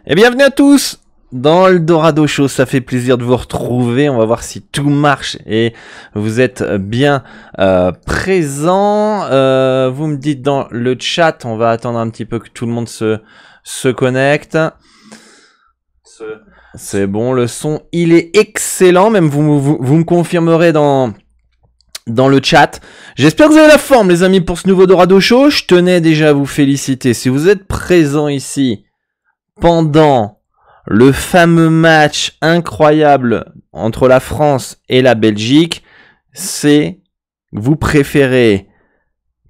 Et bienvenue à tous dans le Dorado Show, ça fait plaisir de vous retrouver, on va voir si tout marche et vous êtes bien présents. Vous me dites dans le chat, on va attendre un petit peu que tout le monde se connecte. C'est bon, le son il est excellent, même vous me confirmerez dans le chat. J'espère que vous avez la forme les amis pour ce nouveau Dorado Show. Je tenais déjà à vous féliciter si vous êtes présents ici pendant le fameux match incroyable entre la France et la Belgique. C'est vous préférez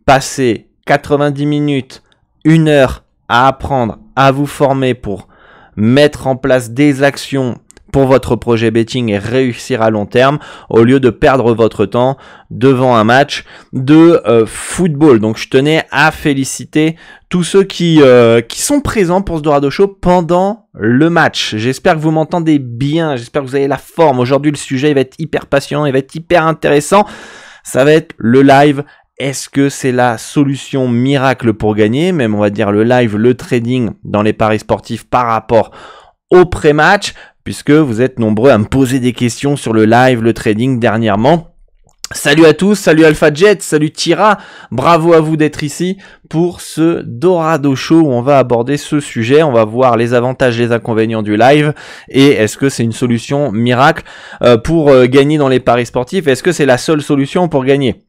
passer 90 minutes, 1 heure à apprendre, à vous former pour mettre en place des actions pour votre projet betting et réussir à long terme, au lieu de perdre votre temps devant un match de football. Donc je tenais à féliciter tous ceux qui sont présents pour ce Dorado Show pendant le match. J'espère que vous m'entendez bien, j'espère que vous avez la forme. Aujourd'hui le sujet il va être hyper passionnant, il va être hyper intéressant. Ça va être le live. Est-ce que c'est la solution miracle pour gagner? Même on va dire le live, le trading dans les paris sportifs par rapport au pré-match, puisque vous êtes nombreux à me poser des questions sur le live, le trading dernièrement. Salut à tous, salut Alpha Jet, salut Tira, bravo à vous d'être ici pour ce Dorado Show où on va aborder ce sujet, on va voir les avantages et les inconvénients du live et est-ce que c'est une solution miracle pour gagner dans les paris sportifs, est-ce que c'est la seule solution pour gagner?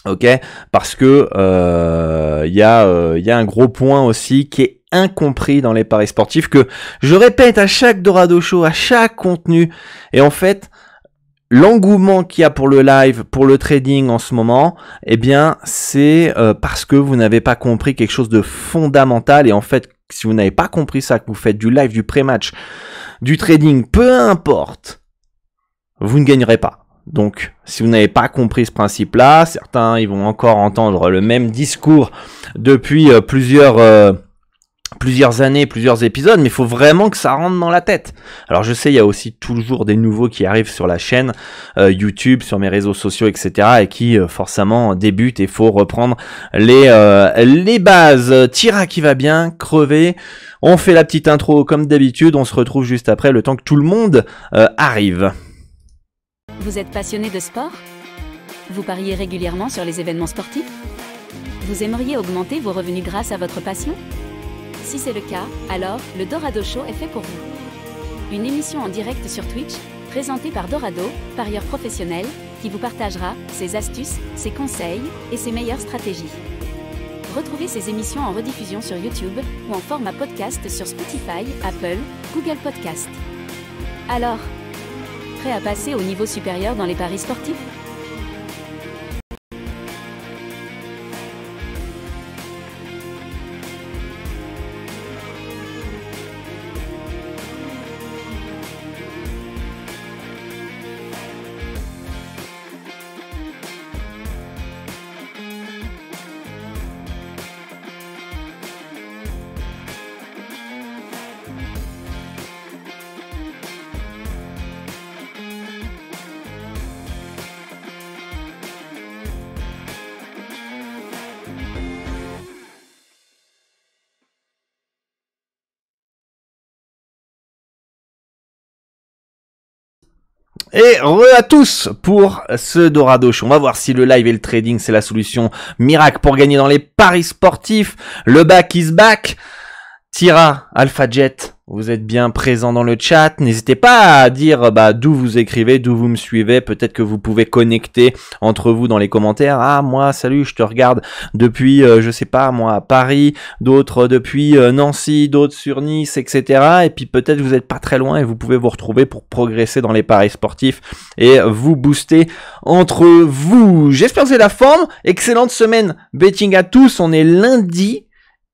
Ok, parce que y a un gros point aussi qui est incompris dans les paris sportifs que je répète à chaque Dorado Show, à chaque contenu. Et en fait, l'engouement qu'il y a pour le live, pour le trading en ce moment, eh bien, c'est parce que vous n'avez pas compris quelque chose de fondamental. Et en fait, si vous n'avez pas compris ça, que vous faites du live, du pré-match, du trading, peu importe, vous ne gagnerez pas. Donc, si vous n'avez pas compris ce principe-là, certains ils vont encore entendre le même discours depuis plusieurs années, plusieurs épisodes, mais il faut vraiment que ça rentre dans la tête. Alors je sais, il y a aussi toujours des nouveaux qui arrivent sur la chaîne YouTube, sur mes réseaux sociaux, etc. et qui forcément débutent et il faut reprendre les bases. Tira qui va bien, crever. On fait la petite intro comme d'habitude, on se retrouve juste après, le temps que tout le monde arrive. Vous êtes passionné de sport? Vous pariez régulièrement sur les événements sportifs? Vous aimeriez augmenter vos revenus grâce à votre passion? Si c'est le cas, alors le Dorado Show est fait pour vous. Une émission en direct sur Twitch, présentée par Dorado, parieur professionnel, qui vous partagera ses astuces, ses conseils et ses meilleures stratégies. Retrouvez ces émissions en rediffusion sur YouTube ou en format podcast sur Spotify, Apple, Google Podcast. Alors, prêt à passer au niveau supérieur dans les paris sportifs? Et à tous pour ce Dorado Show. On va voir si le live et le trading c'est la solution miracle pour gagner dans les paris sportifs. Le back is back. Tira, Alpha Jet, vous êtes bien présents dans le chat. N'hésitez pas à dire d'où vous écrivez, d'où vous me suivez. Peut-être que vous pouvez connecter entre vous dans les commentaires. Ah, moi, salut, je te regarde depuis, je sais pas, moi, à Paris, d'autres depuis Nancy, d'autres sur Nice, etc. Et puis peut-être vous n'êtes pas très loin et vous pouvez vous retrouver pour progresser dans les paris sportifs et vous booster entre vous. J'espère que vous avez la forme. Excellente semaine betting à tous. On est lundi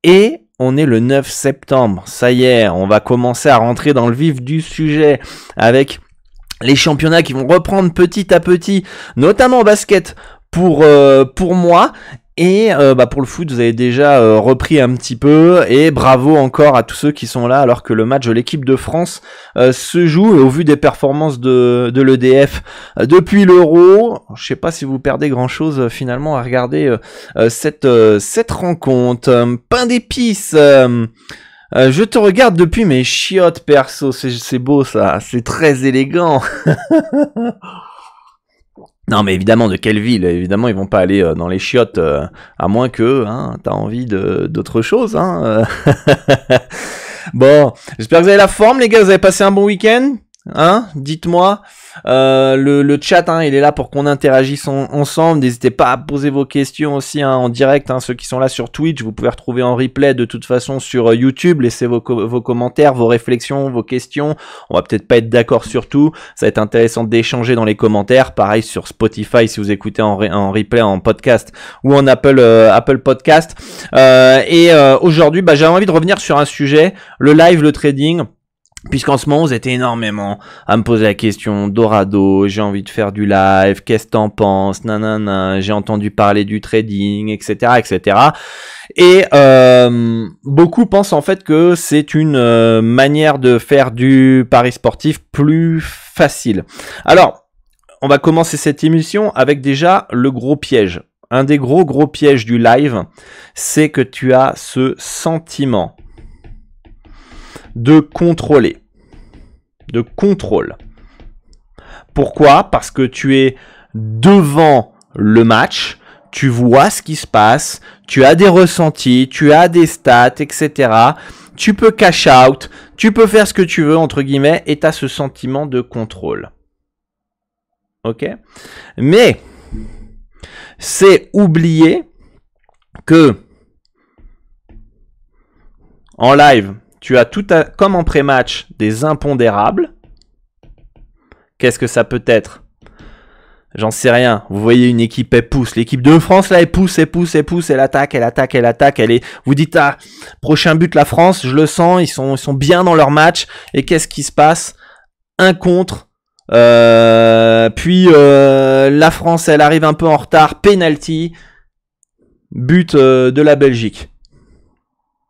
et on est le 9 septembre, ça y est, on va commencer à rentrer dans le vif du sujet avec les championnats qui vont reprendre petit à petit, notamment au basket pour moi. Et pour le foot, vous avez déjà repris un petit peu. Et bravo encore à tous ceux qui sont là alors que le match de l'équipe de France se joue. Et au vu des performances de l'EDF depuis l'Euro, je sais pas si vous perdez grand-chose finalement à regarder cette rencontre. Pain d'épices Je te regarde depuis mes chiottes, perso. C'est beau, ça. C'est très élégant. Non, mais évidemment, de quelle ville? Évidemment, ils vont pas aller dans les chiottes, à moins que t'as envie d'autre chose. Hein. Bon, j'espère que vous avez la forme, les gars. Vous avez passé un bon week-end, hein? Dites-moi. Le chat, hein, il est là pour qu'on interagisse ensemble. N'hésitez pas à poser vos questions aussi, hein, en direct, hein, ceux qui sont là sur Twitch. Vous pouvez retrouver en replay de toute façon sur YouTube. Laissez vos commentaires, vos réflexions, vos questions. On va peut-être pas être d'accord sur tout. Ça va être intéressant d'échanger dans les commentaires. Pareil sur Spotify si vous écoutez en replay, en podcast ou en Apple Podcast. Aujourd'hui, j'ai envie de revenir sur un sujet, le live, le trading. Puisqu'en ce moment, vous êtes énormément à me poser la question, Dorado, j'ai envie de faire du live, qu'est-ce que t'en penses, nanana, j'ai entendu parler du trading, etc., etc. Et beaucoup pensent en fait que c'est une manière de faire du pari sportif plus facile. Alors, on va commencer cette émission avec déjà le gros piège. Un des gros pièges du live, c'est que tu as ce sentiment de contrôler, de contrôle. Pourquoi? Parce que tu es devant le match, tu vois ce qui se passe, tu as des ressentis, tu as des stats, etc. Tu peux cash out, tu peux faire ce que tu veux, entre guillemets, et tu as ce sentiment de contrôle. Ok? Mais c'est oublier que en live, tu as comme en pré-match, des impondérables. Qu'est-ce que ça peut être? J'en sais rien. Vous voyez une équipe, elle pousse. L'équipe de France, là, elle pousse. Elle attaque. Vous dites, prochain but, la France, je le sens. Ils sont bien dans leur match. Et qu'est-ce qui se passe? Un contre. Puis la France, elle arrive un peu en retard. Penalty. But de la Belgique.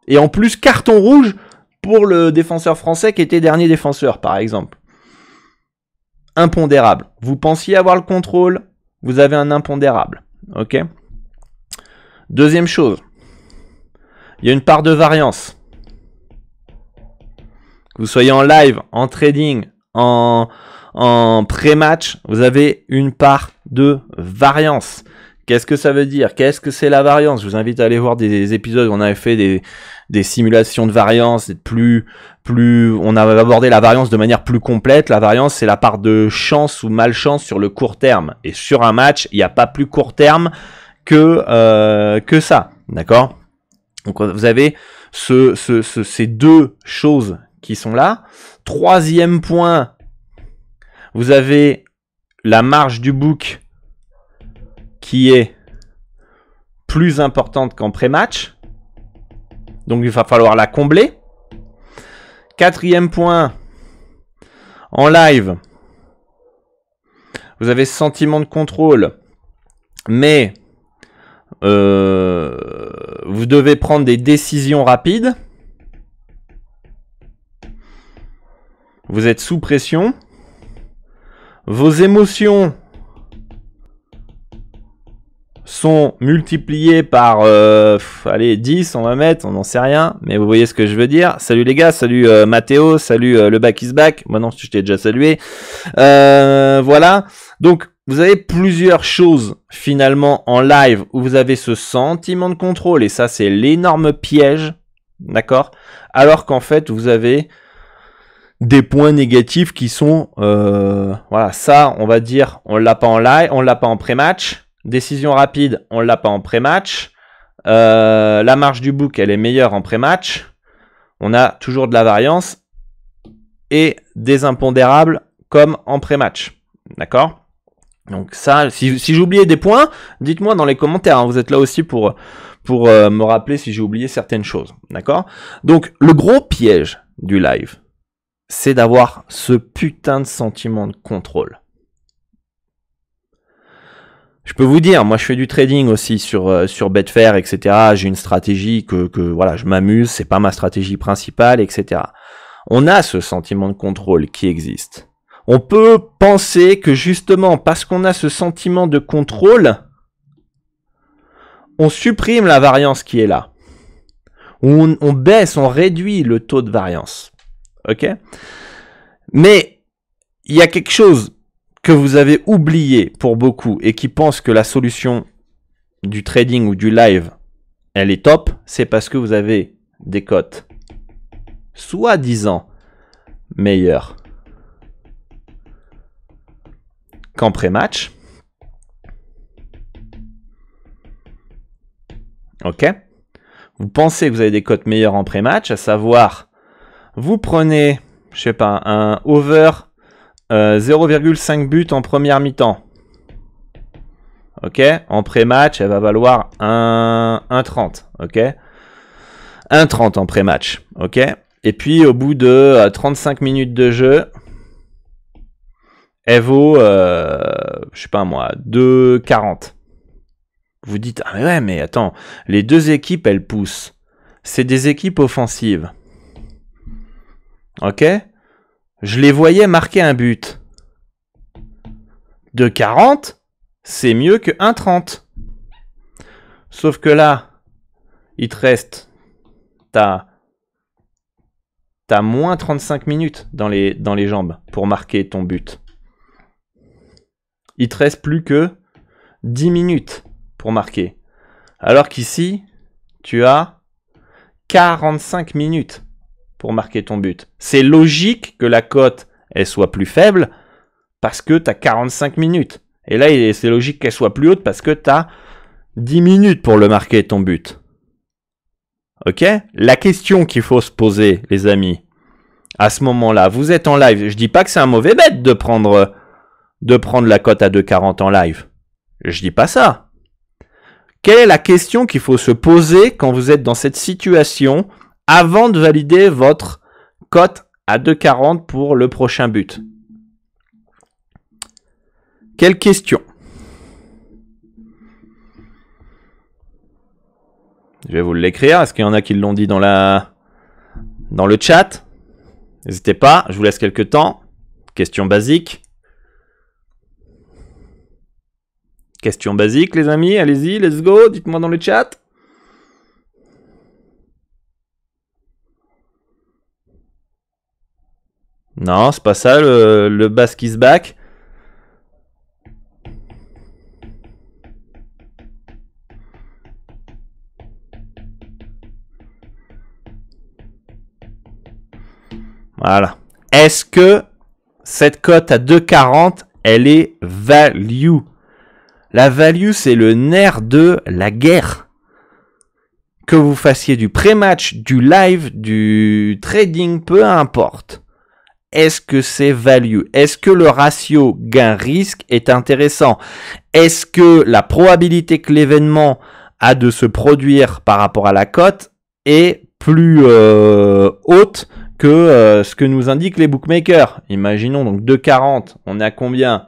Et en plus, carton rouge pour le défenseur français qui était dernier défenseur, par exemple. Impondérable. Vous pensiez avoir le contrôle, vous avez un impondérable. Ok? Deuxième chose, il y a une part de variance. Que vous soyez en live, en trading, en pré-match, vous avez une part de variance. Qu'est-ce que ça veut dire? Qu'est-ce que c'est la variance? Je vous invite à aller voir des épisodes où on avait fait des simulations de variance, on a abordé la variance de manière plus complète. La variance, c'est la part de chance ou malchance sur le court terme. Et sur un match, il n'y a pas plus court terme que ça. D'accord? Donc vous avez ces deux choses qui sont là. Troisième point, vous avez la marge du book qui est plus importante qu'en pré-match. Donc il va falloir la combler. Quatrième point, en live, vous avez ce sentiment de contrôle, mais vous devez prendre des décisions rapides. Vous êtes sous pression. Vos émotions sont multipliés par allez 10 on va mettre, on n'en sait rien, mais vous voyez ce que je veux dire. Salut les gars, salut Mathéo, salut le back is back. Moi non, je t'ai déjà salué. Voilà, donc vous avez plusieurs choses finalement en live où vous avez ce sentiment de contrôle, et ça c'est l'énorme piège, d'accord, alors qu'en fait vous avez des points négatifs qui sont voilà, ça on va dire on l'a pas en live, on l'a pas en pré-match. Décision rapide, on l'a pas en pré-match. La marge du book, elle est meilleure en pré-match. On a toujours de la variance et des impondérables comme en pré-match. D'accord? Donc ça, si j'ai oublié des points, dites-moi dans les commentaires. Hein. Vous êtes là aussi pour me rappeler si j'ai oublié certaines choses. D'accord? Donc le gros piège du live, c'est d'avoir ce putain de sentiment de contrôle. Je peux vous dire, moi je fais du trading aussi sur Betfair, etc. J'ai une stratégie que voilà, je m'amuse, c'est pas ma stratégie principale, etc. On a ce sentiment de contrôle qui existe. On peut penser que justement parce qu'on a ce sentiment de contrôle, on supprime la variance qui est là. On baisse, on réduit le taux de variance. Ok? Mais il y a quelque chose que vous avez oublié pour beaucoup et qui pensent que la solution du trading ou du live, elle est top, c'est parce que vous avez des cotes soi-disant meilleures qu'en pré-match. Ok? Vous pensez que vous avez des cotes meilleures en pré-match, à savoir, vous prenez, je sais pas, un over 0,5 buts en première mi-temps. Ok? En pré-match, elle va valoir 1,30. Ok? 1,30 en pré-match. Ok? Et puis, au bout de 35 minutes de jeu, elle vaut, je sais pas moi, 2,40. Vous dites, ah mais ouais, mais attends, les deux équipes, elles poussent. C'est des équipes offensives. Ok? Je les voyais marquer un but. 2,40, c'est mieux que 1,30. Sauf que là, il te reste, t'as moins 35 minutes dans les jambes pour marquer ton but. Il te reste plus que 10 minutes pour marquer. Alors qu'ici, tu as 45 minutes pour marquer ton but. C'est logique que la cote elle soit plus faible parce que tu as 45 minutes. Et là, c'est logique qu'elle soit plus haute parce que tu as 10 minutes pour le marquer ton but. Ok? La question qu'il faut se poser, les amis, à ce moment-là, vous êtes en live. Je dis pas que c'est un mauvais bet de prendre la cote à 2,40 en live. Je dis pas ça. Quelle est la question qu'il faut se poser quand vous êtes dans cette situation avant de valider votre cote à 2,40 pour le prochain but? Quelle question? Je vais vous l'écrire. Est-ce qu'il y en a qui l'ont dit dans le chat? N'hésitez pas, je vous laisse quelques temps. Question basique. Question basique, les amis, allez-y, let's go, dites-moi dans le chat. Non, c'est pas ça, le basque is back. Voilà. Est-ce que cette cote à 2,40, elle est value? La value, c'est le nerf de la guerre. Que vous fassiez du pré-match, du live, du trading, peu importe. Est-ce que c'est value? Est-ce que le ratio gain-risque est intéressant? Est-ce que la probabilité que l'événement a de se produire par rapport à la cote est plus haute que ce que nous indiquent les bookmakers? Imaginons donc 2,40, on est à combien?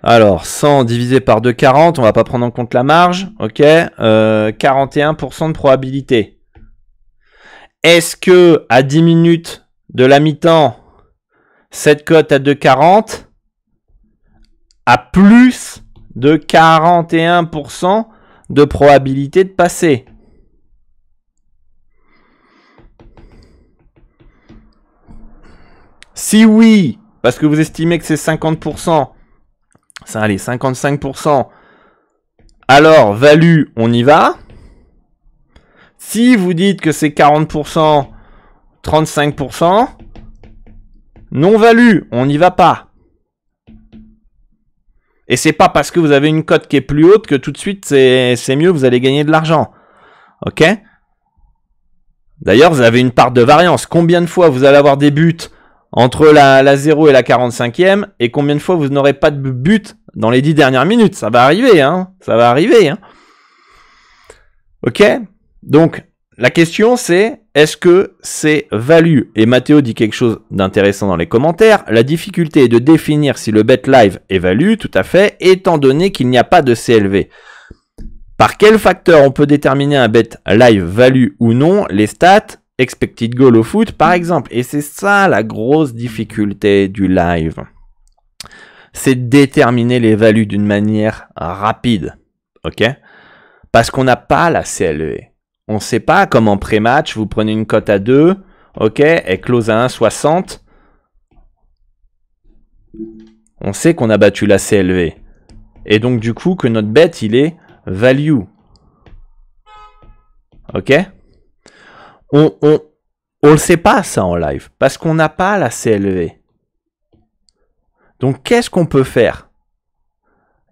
Alors, 100 divisé par 2,40, on va pas prendre en compte la marge, ok, 41% de probabilité. Est-ce que à 10 minutes de la mi-temps, cette cote à 2,40 a plus de 41% de probabilité de passer? Si oui, parce que vous estimez que c'est 50%, ça allez, 55%, alors value, on y va. Si vous dites que c'est 40%, 35%, non value, on n'y va pas. Et c'est pas parce que vous avez une cote qui est plus haute que tout de suite c'est mieux, vous allez gagner de l'argent. Ok? D'ailleurs, vous avez une part de variance. Combien de fois vous allez avoir des buts entre la 0 et la 45e, et combien de fois vous n'aurez pas de but dans les 10 dernières minutes? Ça va arriver, hein. Ça va arriver, hein. Ok? Donc, la question c'est, est-ce que c'est value? Et Mathéo dit quelque chose d'intéressant dans les commentaires. La difficulté est de définir si le bet live est value, tout à fait, étant donné qu'il n'y a pas de CLV. Par quel facteur on peut déterminer un bet live value ou non? Les stats, expected goal au foot par exemple. Et c'est ça la grosse difficulté du live. C'est de déterminer les values d'une manière rapide. Ok? Parce qu'on n'a pas la CLV. On ne sait pas comme en pré-match, vous prenez une cote à 2, ok, elle close à 1,60. On sait qu'on a battu la CLV. Et donc du coup que notre bet il est value. Ok? On le sait pas ça en live. Parce qu'on n'a pas la CLV. Donc qu'est-ce qu'on peut faire?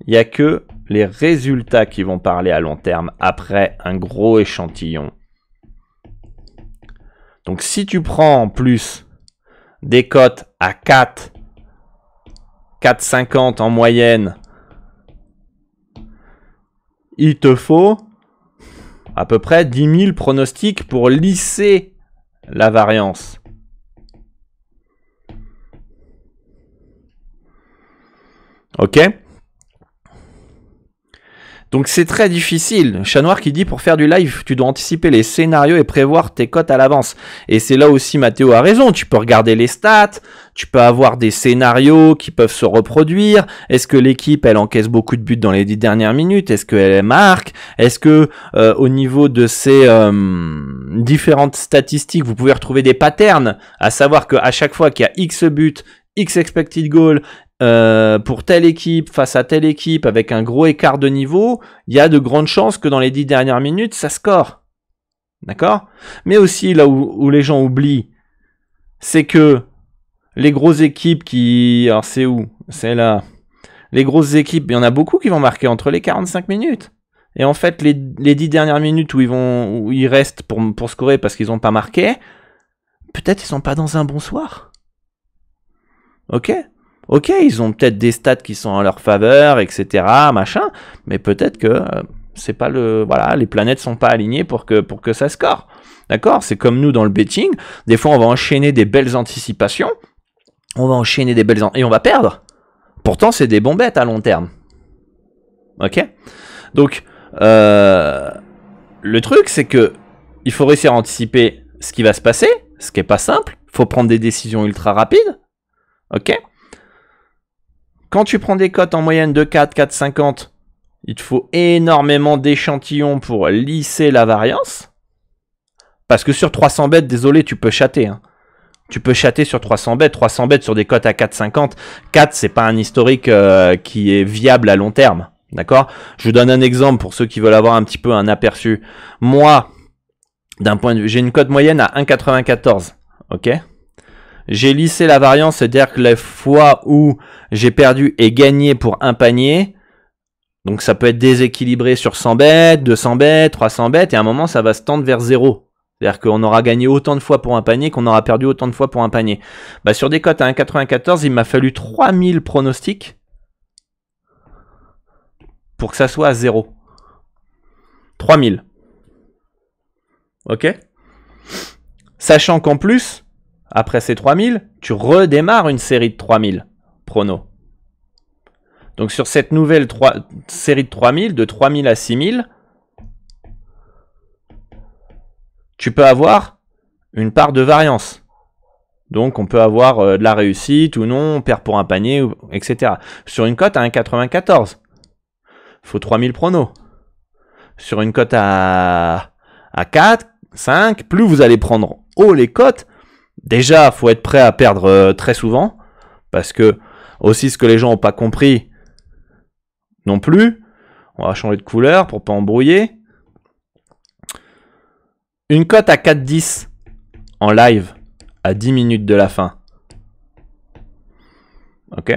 Il n'y a que les résultats qui vont parler à long terme après un gros échantillon. Donc si tu prends en plus des cotes à 4, 4,50 en moyenne, il te faut à peu près 10 000 pronostics pour lisser la variance. Ok? Donc c'est très difficile. Chat Noir qui dit pour faire du live, tu dois anticiper les scénarios et prévoir tes cotes à l'avance. Et c'est là aussi Mathéo a raison. Tu peux regarder les stats, tu peux avoir des scénarios qui peuvent se reproduire. Est-ce que l'équipe elle encaisse beaucoup de buts dans les 10 dernières minutes? Est-ce qu'elle marque? Est-ce que au niveau de ces différentes statistiques, vous pouvez retrouver des patterns, à savoir qu'à chaque fois qu'il y a X buts, X expected goal, pour telle équipe face à telle équipe avec un gros écart de niveau, il y a de grandes chances que dans les 10 dernières minutes, ça score. D'accord? Mais aussi, là où les gens oublient, c'est que les grosses équipes qui... Alors c'est où? C'est là. Les grosses équipes, il y en a beaucoup qui vont marquer entre les 45 minutes. Et en fait, les 10 dernières minutes où ils restent pour scorer parce qu'ils n'ont pas marqué, peut-être ils sont pas dans un bon soir. Ok? Ok, ils ont peut-être des stats qui sont en leur faveur, etc., machin, mais peut-être que c'est pas le, voilà, les planètes sont pas alignées pour que ça score. D'accord? C'est comme nous dans le betting. Des fois, on va enchaîner des belles anticipations, on va enchaîner des belles et on va perdre. Pourtant, c'est des bons bets à long terme. Ok? Donc, le truc, c'est que il faut réussir à anticiper ce qui va se passer, ce qui est pas simple. Il faut prendre des décisions ultra rapides. Ok? Quand tu prends des cotes en moyenne de 4, 4,50, il te faut énormément d'échantillons pour lisser la variance. Parce que sur 300 bêtes, désolé, tu peux chatter. Hein. Tu peux chatter sur 300 bêtes sur des cotes à 4,50. 4, c'est pas un historique qui est viable à long terme. D'accord? Je vous donne un exemple pour ceux qui veulent avoir un petit peu un aperçu. Moi, d'un point de vue, j'ai une cote moyenne à 1,94. Ok? J'ai lissé la variance, c'est-à-dire que les fois où j'ai perdu et gagné pour un panier, donc ça peut être déséquilibré sur 100 bêtes, 200 bêtes, 300 bêtes, et à un moment ça va se tendre vers 0. C'est-à-dire qu'on aura gagné autant de fois pour un panier qu'on aura perdu autant de fois pour un panier. Bah, sur des cotes à 1,94, il m'a fallu 3000 pronostics pour que ça soit à 0. 3000. Ok? Sachant qu'en plus, après ces 3000, tu redémarres une série de 3000 pronos. Donc sur cette nouvelle série de 3000, de 3000 à 6000, tu peux avoir une part de variance. Donc on peut avoir de la réussite ou non, on perd pour un panier, etc. Sur une cote à 1,94, il faut 3000 pronos. Sur une cote à 4, 5, plus vous allez prendre haut les cotes, déjà, il faut être prêt à perdre très souvent, parce que aussi ce que les gens n'ont pas compris non plus, on va changer de couleur pour pas embrouiller. Une cote à 4,10 en live à 10 minutes de la fin, ok,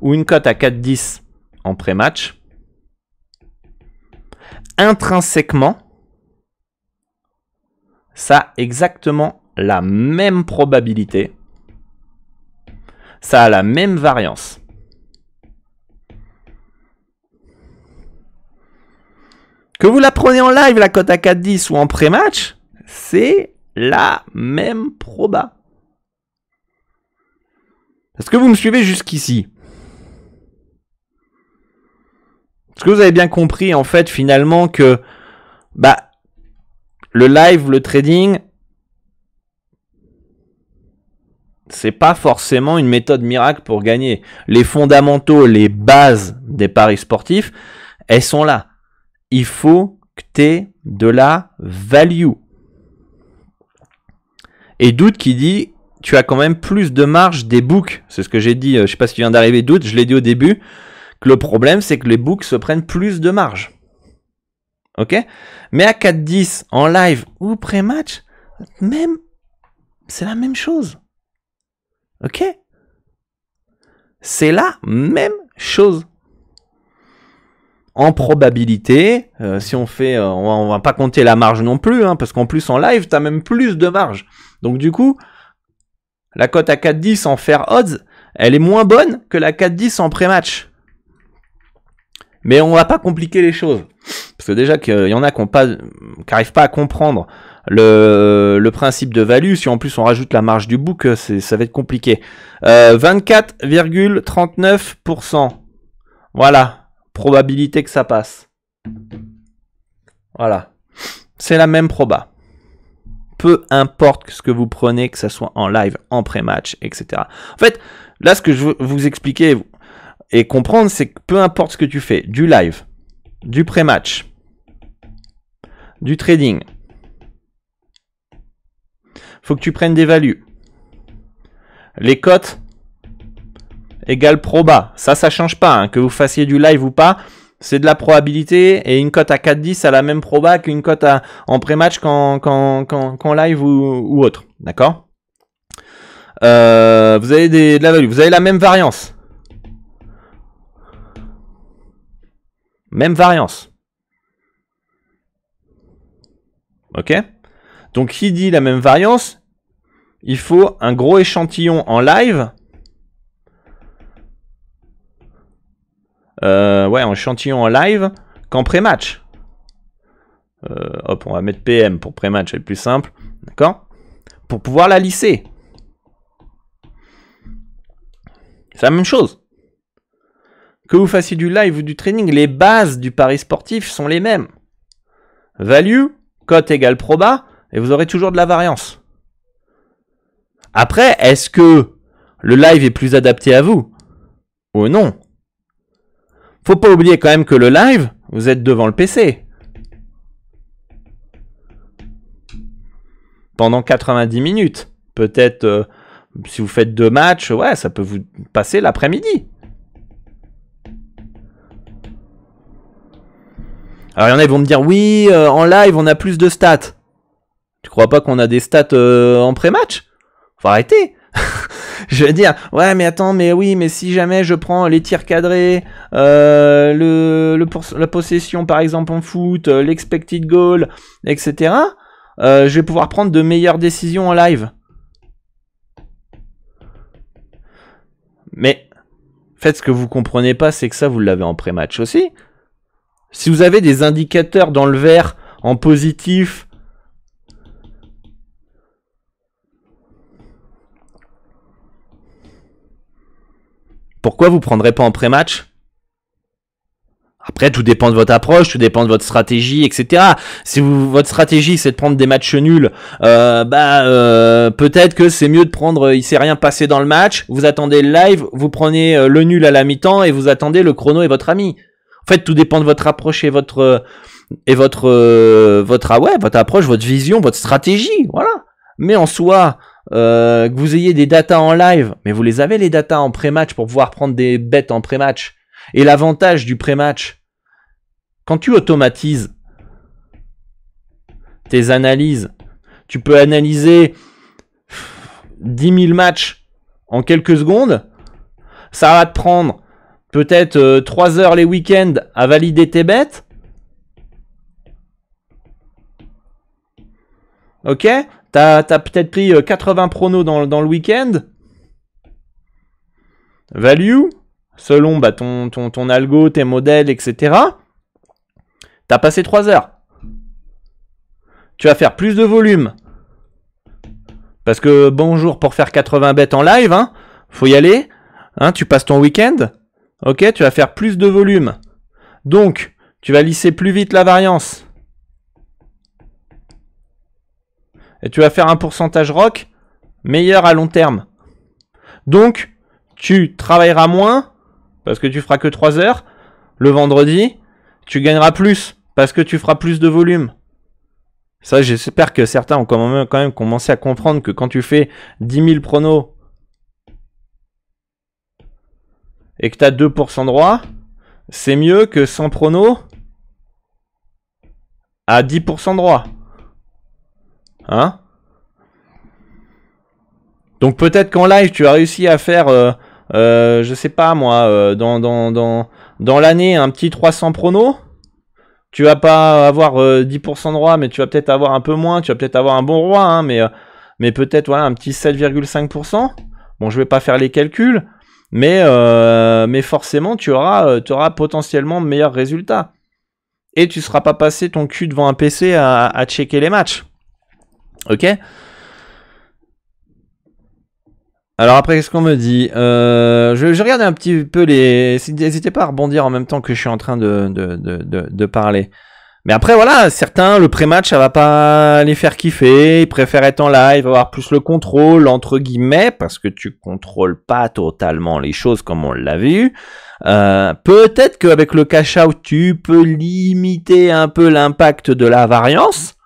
ou une cote à 4,10 en pré-match, intrinsèquement, ça a exactement la même probabilité, ça a la même variance. Que vous la prenez en live, la cote à 4,10 ou en pré-match, c'est la même proba. Est-ce que vous me suivez jusqu'ici? Est-ce que vous avez bien compris en fait finalement que le live, le trading, c'est pas forcément une méthode miracle pour gagner. Les fondamentaux, les bases des paris sportifs, elles sont là. il faut que tu aies de la value. Et Doute qui dit, tu as quand même plus de marge des books. C'est ce que j'ai dit, je sais pas si tu viens d'arriver Doute, je l'ai dit au début, que le problème c'est que les books se prennent plus de marge. Ok? Mais à 4-10 en live ou pré-match, même, c'est la même chose. Ok? C'est la même chose. En probabilité, si on fait, on va pas compter la marge non plus, hein, parce qu'en plus en live, tu as même plus de marge. Donc du coup, la cote à 4-10 en fair odds, elle est moins bonne que la 4-10 en pré-match. Mais on va pas compliquer les choses. Parce que déjà qu'il y en a qui n'arrivent pas à comprendre le principe de value. Si en plus on rajoute la marge du book, ça va être compliqué. 24,39%. Voilà. Probabilité que ça passe. Voilà. C'est la même proba. Peu importe ce que vous prenez, que ça soit en live, en pré-match, etc. En fait, là, ce que je veux vous expliquer et comprendre, c'est que peu importe ce que tu fais, du live, du pré-match, du trading, faut que tu prennes des values. Les cotes égale proba. Ça change pas, hein, que vous fassiez du live ou pas. C'est de la probabilité et une cote à 4-10 a la même proba qu'une cote en pré-match qu'en live ou autre. D'accord? Vous avez de la value. Vous avez la même variance. Même variance. Ok? Donc, qui dit la même variance, il faut un gros échantillon en live. Ouais, un échantillon en live qu'en pré-match. Hop, on va mettre PM pour pré-match, c'est plus simple. D'accord? Pour pouvoir la lisser. C'est la même chose. Que vous fassiez du live ou du trading, les bases du pari sportif sont les mêmes. Value, cote égale proba, et vous aurez toujours de la variance. Après, est-ce que le live est plus adapté à vous? Ou non? Faut pas oublier quand même que le live, vous êtes devant le PC. Pendant 90 minutes. Peut-être, si vous faites 2 matchs, ouais, ça peut vous passer l'après-midi. Alors, il y en a qui vont me dire, oui, en live, on a plus de stats. Tu crois pas qu'on a des stats en pré-match? Faut arrêter. Je vais dire, ouais, mais attends, mais oui, mais si jamais je prends les tirs cadrés, la possession, par exemple, en foot, l'expected goal, etc., je vais pouvoir prendre de meilleures décisions en live. Mais, en fait, ce que vous comprenez pas, c'est que ça, vous l'avez en pré-match aussi. Si vous avez des indicateurs dans le vert, en positif, pourquoi vous ne prendrez pas en pré-match? Après, tout dépend de votre approche, tout dépend de votre stratégie, etc. Si votre stratégie, c'est de prendre des matchs nuls, peut-être que c'est mieux de prendre, il s'est rien passé dans le match, vous attendez le live, vous prenez le nul à la mi-temps et vous attendez le chrono et votre ami. En fait, tout dépend de votre approche et votre approche, votre vision, votre stratégie, voilà. Mais en soi, que vous ayez des datas en live, mais vous les avez les datas en pré-match pour pouvoir prendre des bets en pré-match. Et l'avantage du pré-match, quand tu automatises tes analyses, tu peux analyser 10 000 matchs en quelques secondes. Ça va te prendre peut-être 3 heures les week-ends à valider tes bets. Ok? T'as peut-être pris 80 pronos dans le week-end. Value, selon ton algo, tes modèles, etc. T'as passé 3 heures. Tu vas faire plus de volume. Parce que bonjour, pour faire 80 bets en live, hein, faut y aller. Hein, tu passes ton week-end. Ok, tu vas faire plus de volume. Donc, tu vas lisser plus vite la variance. Et tu vas faire un pourcentage ROC meilleur à long terme. Donc, tu travailleras moins, parce que tu feras que 3 heures, le vendredi, tu gagneras plus, Parce que tu feras plus de volume. Ça, j'espère que certains ont quand même commencé à comprendre que quand tu fais 10 000 pronos et que tu as 2% droit, c'est mieux que 100 pronos à 10% droit. Hein? Donc peut-être qu'en live, tu as réussi à faire, je sais pas moi, dans l'année, un petit 300 pronos. Tu vas pas avoir 10% de roi, mais tu vas peut-être avoir un peu moins. Tu vas peut-être avoir un bon roi, hein, mais peut-être voilà, un petit 7,5%. Bon, je vais pas faire les calculs, mais forcément, tu auras potentiellement de meilleurs résultats. Et tu seras pas passé ton cul devant un PC à checker les matchs. Ok? Alors après, qu'est-ce qu'on me dit? Je regarde un petit peu les... N'hésitez pas à rebondir en même temps que je suis en train de parler. Mais après, voilà, certains, le pré-match, ça va pas les faire kiffer. Ils préfèrent être en live, avoir plus le contrôle, entre guillemets, parce que tu contrôles pas totalement les choses comme on l'a vu. Peut-être qu'avec le cash-out, tu peux limiter un peu l'impact de la variance.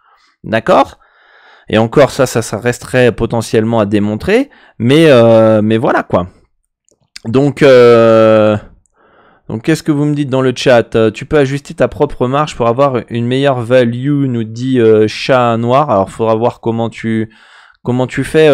D'accord ? Et encore, ça resterait potentiellement à démontrer. Mais voilà, quoi. Donc qu'est-ce que vous me dites dans le chat? Tu peux ajuster ta propre marge pour avoir une meilleure value, nous dit Chat Noir. Alors, il faudra voir comment tu fais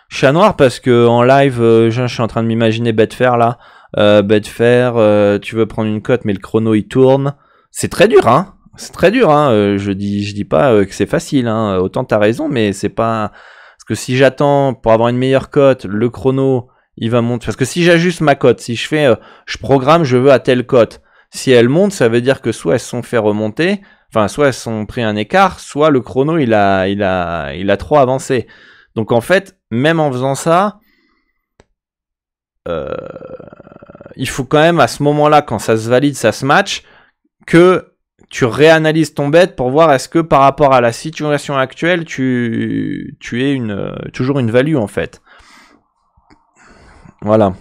Chat Noir, parce que en live, je suis en train de m'imaginer Betfair, là. Betfair, tu veux prendre une cote, mais le chrono, il tourne. C'est très dur, hein. C'est très dur, hein. Je dis pas que c'est facile, hein. Autant t'as raison, mais c'est pas... Parce que si j'attends pour avoir une meilleure cote, le chrono, il va monter. Parce que si j'ajuste ma cote, si je fais, je programme, je veux à telle cote. Si elle monte, ça veut dire que soit elles se sont fait remonter, enfin, soit elles se sont pris un écart, soit le chrono, il a trop avancé. Donc en fait, même en faisant ça, il faut quand même à ce moment-là, quand ça se valide, ça se match, que tu réanalyses ton bet pour voir est-ce que par rapport à la situation actuelle, tu es toujours une value en fait. Voilà.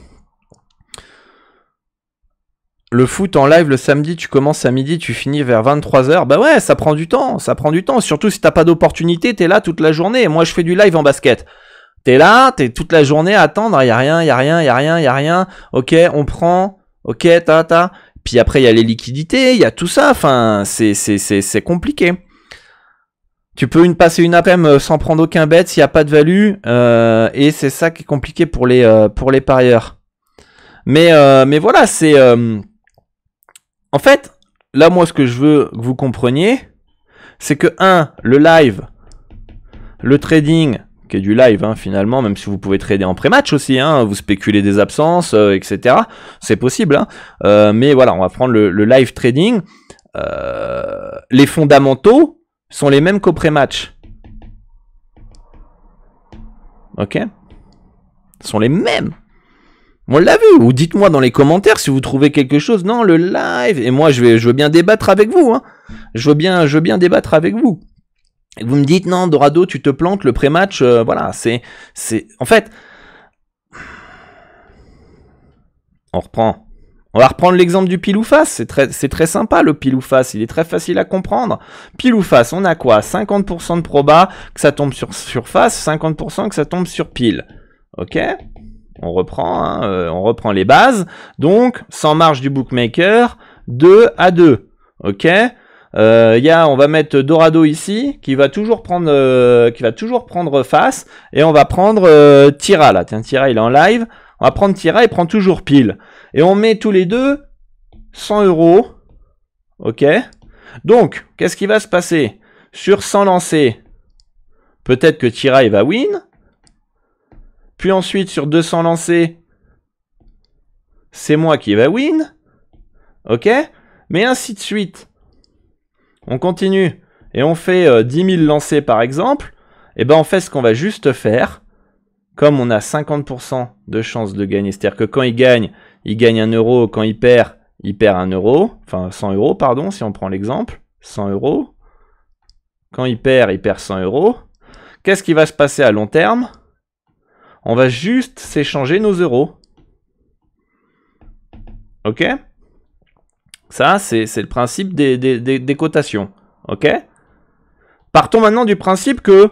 Le foot en live le samedi, tu commences à midi, tu finis vers 23h. Bah ouais, ça prend du temps, Surtout si t'as pas d'opportunité, t'es là toute la journée. Moi, je fais du live en basket. T'es là, t'es toute la journée à attendre, y a rien. Ok, on prend. Ok, Puis après, il y a les liquidités, il y a tout ça. Enfin, c'est compliqué. Tu peux passer une après-midi sans prendre aucun bet s'il n'y a pas de value. Et c'est ça qui est compliqué pour les parieurs. Mais voilà, c'est... En fait, là, moi, ce que je veux que vous compreniez, c'est que, le live, le trading, qui est du live, hein, finalement, même si vous pouvez trader en pré-match aussi, hein, vous spéculez des absences, etc. C'est possible, hein. Mais voilà, on va prendre le live trading. Les fondamentaux sont les mêmes qu'au pré-match. Ok? Sont les mêmes. On l'a vu. Ou dites-moi dans les commentaires si vous trouvez quelque chose. Non, le live. Et moi, je veux bien débattre avec vous. Hein. Je veux bien débattre avec vous. Et vous me dites, non, Dorado, tu te plantes, le pré-match, voilà, c'est... En fait, on reprend. On va reprendre l'exemple du pile ou face. C'est très sympa, le pile ou face. Il est très facile à comprendre. Pile ou face, on a quoi? 50% de proba que ça tombe sur face, 50% que ça tombe sur pile. Ok? On reprend, hein, on reprend les bases. Donc, sans marge du bookmaker, 2 à 2. Ok? On va mettre Dorado ici, qui va toujours prendre face, et on va prendre Tira là. Tiens, Tira il est en live. On va prendre Tira, il prend toujours pile. Et on met tous les deux 100 €. Ok. Donc, qu'est-ce qui va se passer? Sur 100 lancés, peut-être que Tira il va win. Puis ensuite, sur 200 lancés, c'est moi qui va win. Ok. Mais ainsi de suite. On continue et on fait 10 000 lancés par exemple, et ben on fait ce qu'on va juste faire, comme on a 50% de chance de gagner, c'est-à-dire que quand il gagne 1 €, quand il perd 1 €, enfin 100 € pardon, si on prend l'exemple, 100 €, quand il perd 100 €, qu'est-ce qui va se passer à long terme? On va juste s'échanger nos euros. Ok? Ça, c'est le principe des cotations. Ok? Partons maintenant du principe que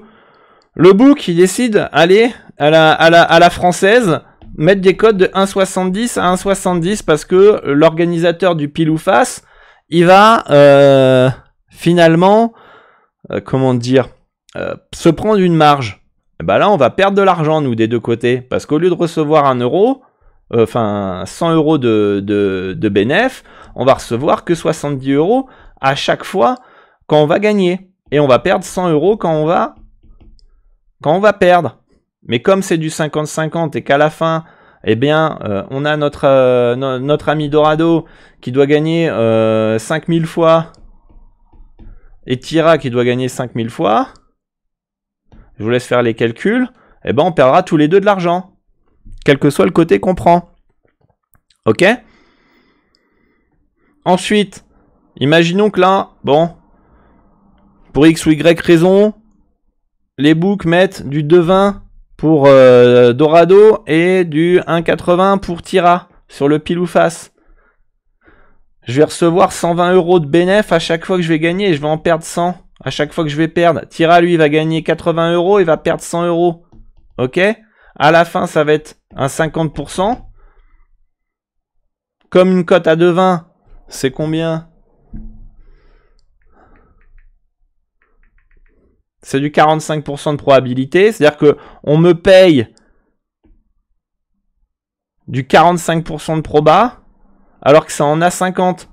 le book, il décide, allez, à la française, mettre des cotes de 1,70 à 1,70 parce que l'organisateur du pile ou face, il va finalement, comment dire, se prendre une marge. Et ben là, on va perdre de l'argent, nous, des deux côtés. Parce qu'au lieu de recevoir 1 euro, 100 euros de bénéf, on va recevoir que 70 euros à chaque fois quand on va gagner. Et on va perdre 100 euros quand on va perdre. Mais comme c'est du 50-50 et qu'à la fin, eh bien, on a notre ami Dorado qui doit gagner 5000 fois et Tira qui doit gagner 5000 fois, je vous laisse faire les calculs, eh ben, on perdra tous les deux de l'argent, quel que soit le côté qu'on prend. Ok? Ensuite, imaginons que là, bon, pour X ou Y raison, les books mettent du 2,20 pour Dorado et du 1,80 pour Tira sur le pile ou face. Je vais recevoir 120 euros de bénéf à chaque fois que je vais gagner et je vais en perdre 100 à chaque fois que je vais perdre. Tira, lui, va gagner 80 euros et va perdre 100 euros. Ok? À la fin, ça va être un 50%. Comme une cote à 2,20, c'est combien? C'est du 45% de probabilité. C'est-à-dire qu'on me paye du 45% de proba alors que ça en a 50.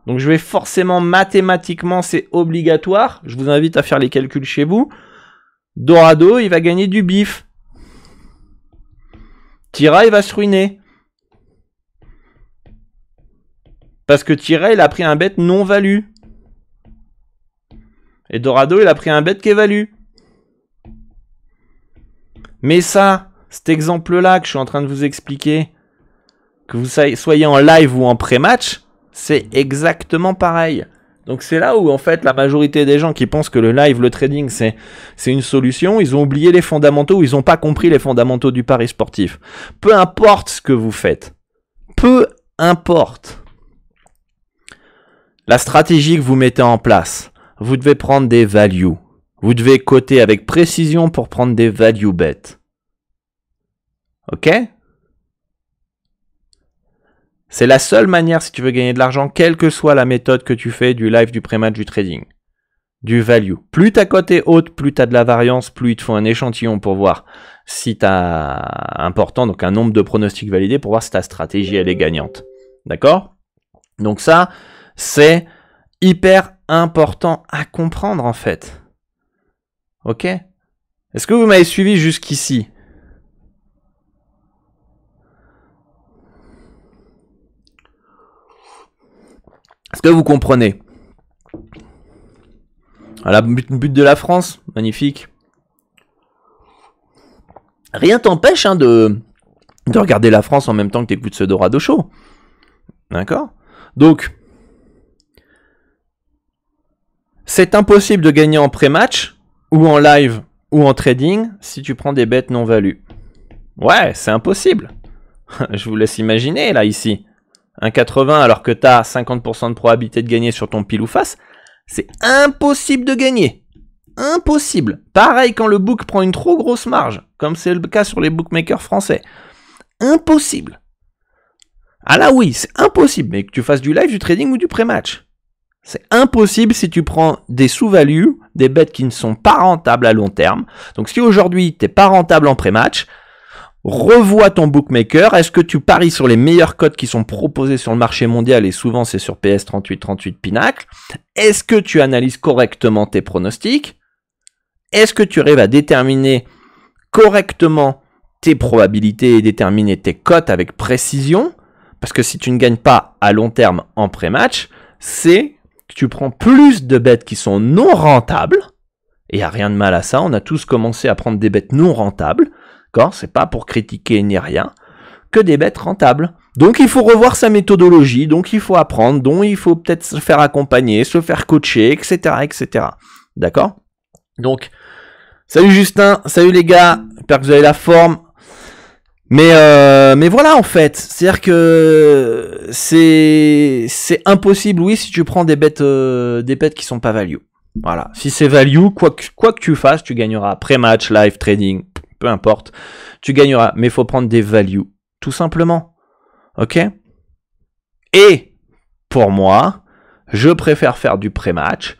Donc je vais forcément mathématiquement, c'est obligatoire. Je vous invite à faire les calculs chez vous. Dorado, il va gagner du bif. Tira, il va se ruiner. Parce que Tira, il a pris un bet non-value. Et Dorado, il a pris un bet qui est value. Mais ça, cet exemple-là que je suis en train de vous expliquer, que vous soyez en live ou en pré-match, c'est exactement pareil. Donc c'est là où en fait la majorité des gens qui pensent que le live, le trading, c'est une solution, ils ont oublié les fondamentaux, ils n'ont pas compris les fondamentaux du pari sportif. Peu importe ce que vous faites, peu importe la stratégie que vous mettez en place, vous devez prendre des values. Vous devez coter avec précision pour prendre des value bets. Ok? C'est la seule manière si tu veux gagner de l'argent, quelle que soit la méthode que tu fais, du live, du pré-match, du trading. Du value. Plus ta cote est haute, plus tu as de la variance, plus il te faut un échantillon pour voir si tu as important, donc un nombre de pronostics validés pour voir si ta stratégie elle est gagnante. D'accord? Donc ça, c'est hyper important à comprendre en fait. Ok? Est-ce que vous m'avez suivi jusqu'ici? Est-ce que vous comprenez? Voilà, but de la France, magnifique. Rien t'empêche hein, de regarder la France en même temps que tu écoutes ce Dorado Show. D'accord? Donc, c'est impossible de gagner en pré-match, ou en live, ou en trading, si tu prends des bêtes non-values. Ouais, c'est impossible. Je vous laisse imaginer, là, ici. 1,80 alors que tu as 50% de probabilité de gagner sur ton pile ou face, c'est impossible de gagner. Impossible. Pareil quand le book prend une trop grosse marge, comme c'est le cas sur les bookmakers français. Impossible. Ah là oui, c'est impossible, mais que tu fasses du live, du trading ou du pré-match. C'est impossible si tu prends des sous-values, des bets qui ne sont pas rentables à long terme. Donc si aujourd'hui tu n'es pas rentable en pré-match, revois ton bookmaker. Est-ce que tu paries sur les meilleures cotes qui sont proposées sur le marché mondial et souvent c'est sur PS38 Pinacle? Est-ce que tu analyses correctement tes pronostics? Est-ce que tu arrives à déterminer correctement tes probabilités et déterminer tes cotes avec précision? Parce que si tu ne gagnes pas à long terme en pré-match, c'est que tu prends plus de bêtes qui sont non rentables. Et il n'y a rien de mal à ça. On a tous commencé à prendre des bêtes non rentables. C'est pas pour critiquer ni rien, que des bêtes rentables. Donc il faut revoir sa méthodologie, donc il faut apprendre, donc il faut peut-être se faire accompagner, se faire coacher, etc. etc. D'accord? Donc, salut Justin, salut les gars, j'espère que vous avez la forme. Mais voilà en fait, c'est-à-dire que c'est impossible, oui, si tu prends des bêtes qui sont pas value. Voilà, si c'est value, quoi que tu fasses, tu gagneras. Pré-match, live, trading, peu importe, tu gagneras. Mais il faut prendre des values, tout simplement. Ok? Et pour moi, je préfère faire du pré-match.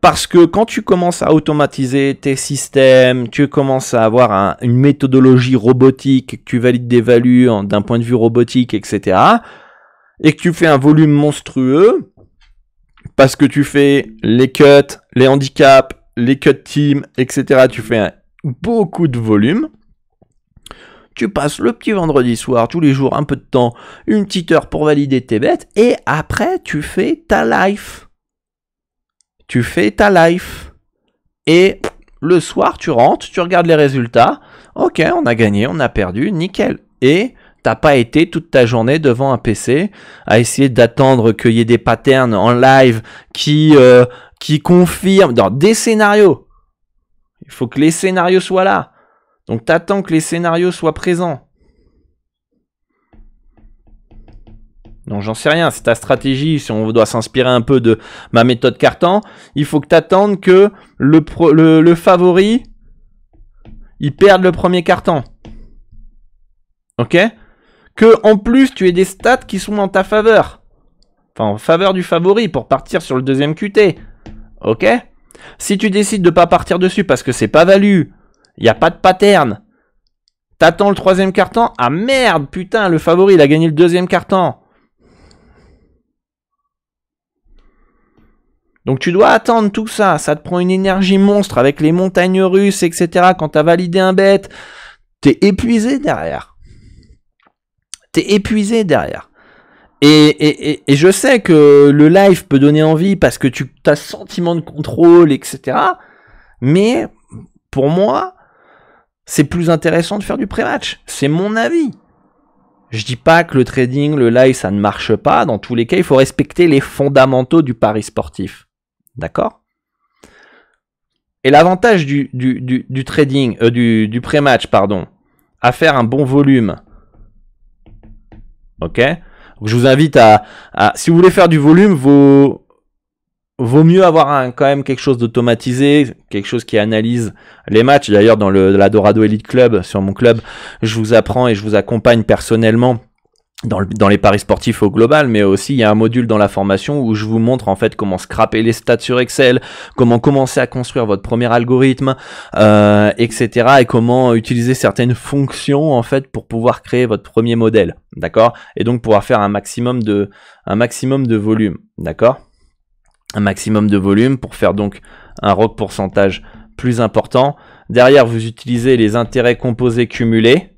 Parce que quand tu commences à automatiser tes systèmes, tu commences à avoir une méthodologie robotique, que tu valides des values d'un point de vue robotique, etc. Et que tu fais un volume monstrueux, parce que tu fais les cuts, les handicaps, les cut team, etc. Tu fais beaucoup de volume. Tu passes le petit vendredi soir, tous les jours, un peu de temps, une petite heure pour valider tes bêtes. Et après, tu fais ta life. Tu fais ta life. Et le soir, tu rentres, tu regardes les résultats. Ok, on a gagné, on a perdu, nickel. Et t'as pas été toute ta journée devant un PC à essayer d'attendre qu'il y ait des patterns en live qui confirment dans des scénarios. Il faut que les scénarios soient là. Donc t'attends que les scénarios soient présents. Donc j'en sais rien, c'est ta stratégie, si on doit s'inspirer un peu de ma méthode carton, il faut que tu attendes que le favori, il perde le premier carton. Ok? Que en plus tu aies des stats qui sont en ta faveur. Enfin en faveur du favori pour partir sur le deuxième QT. Ok? Si tu décides de pas partir dessus parce que c'est pas value, il n'y a pas de pattern, t'attends le troisième carton, ah merde, putain, le favori il a gagné le deuxième carton. Donc tu dois attendre tout ça, ça te prend une énergie monstre avec les montagnes russes, etc. Quand tu as validé un bet, t'es épuisé derrière. T'es épuisé derrière. Et je sais que le live peut donner envie parce que tu as ce sentiment de contrôle, etc. Mais pour moi, c'est plus intéressant de faire du pré-match. C'est mon avis. Je dis pas que le trading, le live, ça ne marche pas. Dans tous les cas, il faut respecter les fondamentaux du pari sportif. D'accord? Et l'avantage du trading, du pré-match, pardon, à faire un bon volume. Ok? Donc, je vous invite si vous voulez faire du volume, vaut mieux avoir quand même quelque chose d'automatisé, quelque chose qui analyse les matchs. D'ailleurs, dans la Dorado Elite Club, sur mon club, je vous apprends et je vous accompagne personnellement dans les paris sportifs au global, mais aussi il y a un module dans la formation où je vous montre en fait comment scraper les stats sur Excel, comment commencer à construire votre premier algorithme, etc. et comment utiliser certaines fonctions en fait pour pouvoir créer votre premier modèle, d'accord? Et donc pouvoir faire un maximum de volume, d'accord? Un maximum de volume pour faire donc un ROC pourcentage plus important. Derrière, vous utilisez les intérêts composés cumulés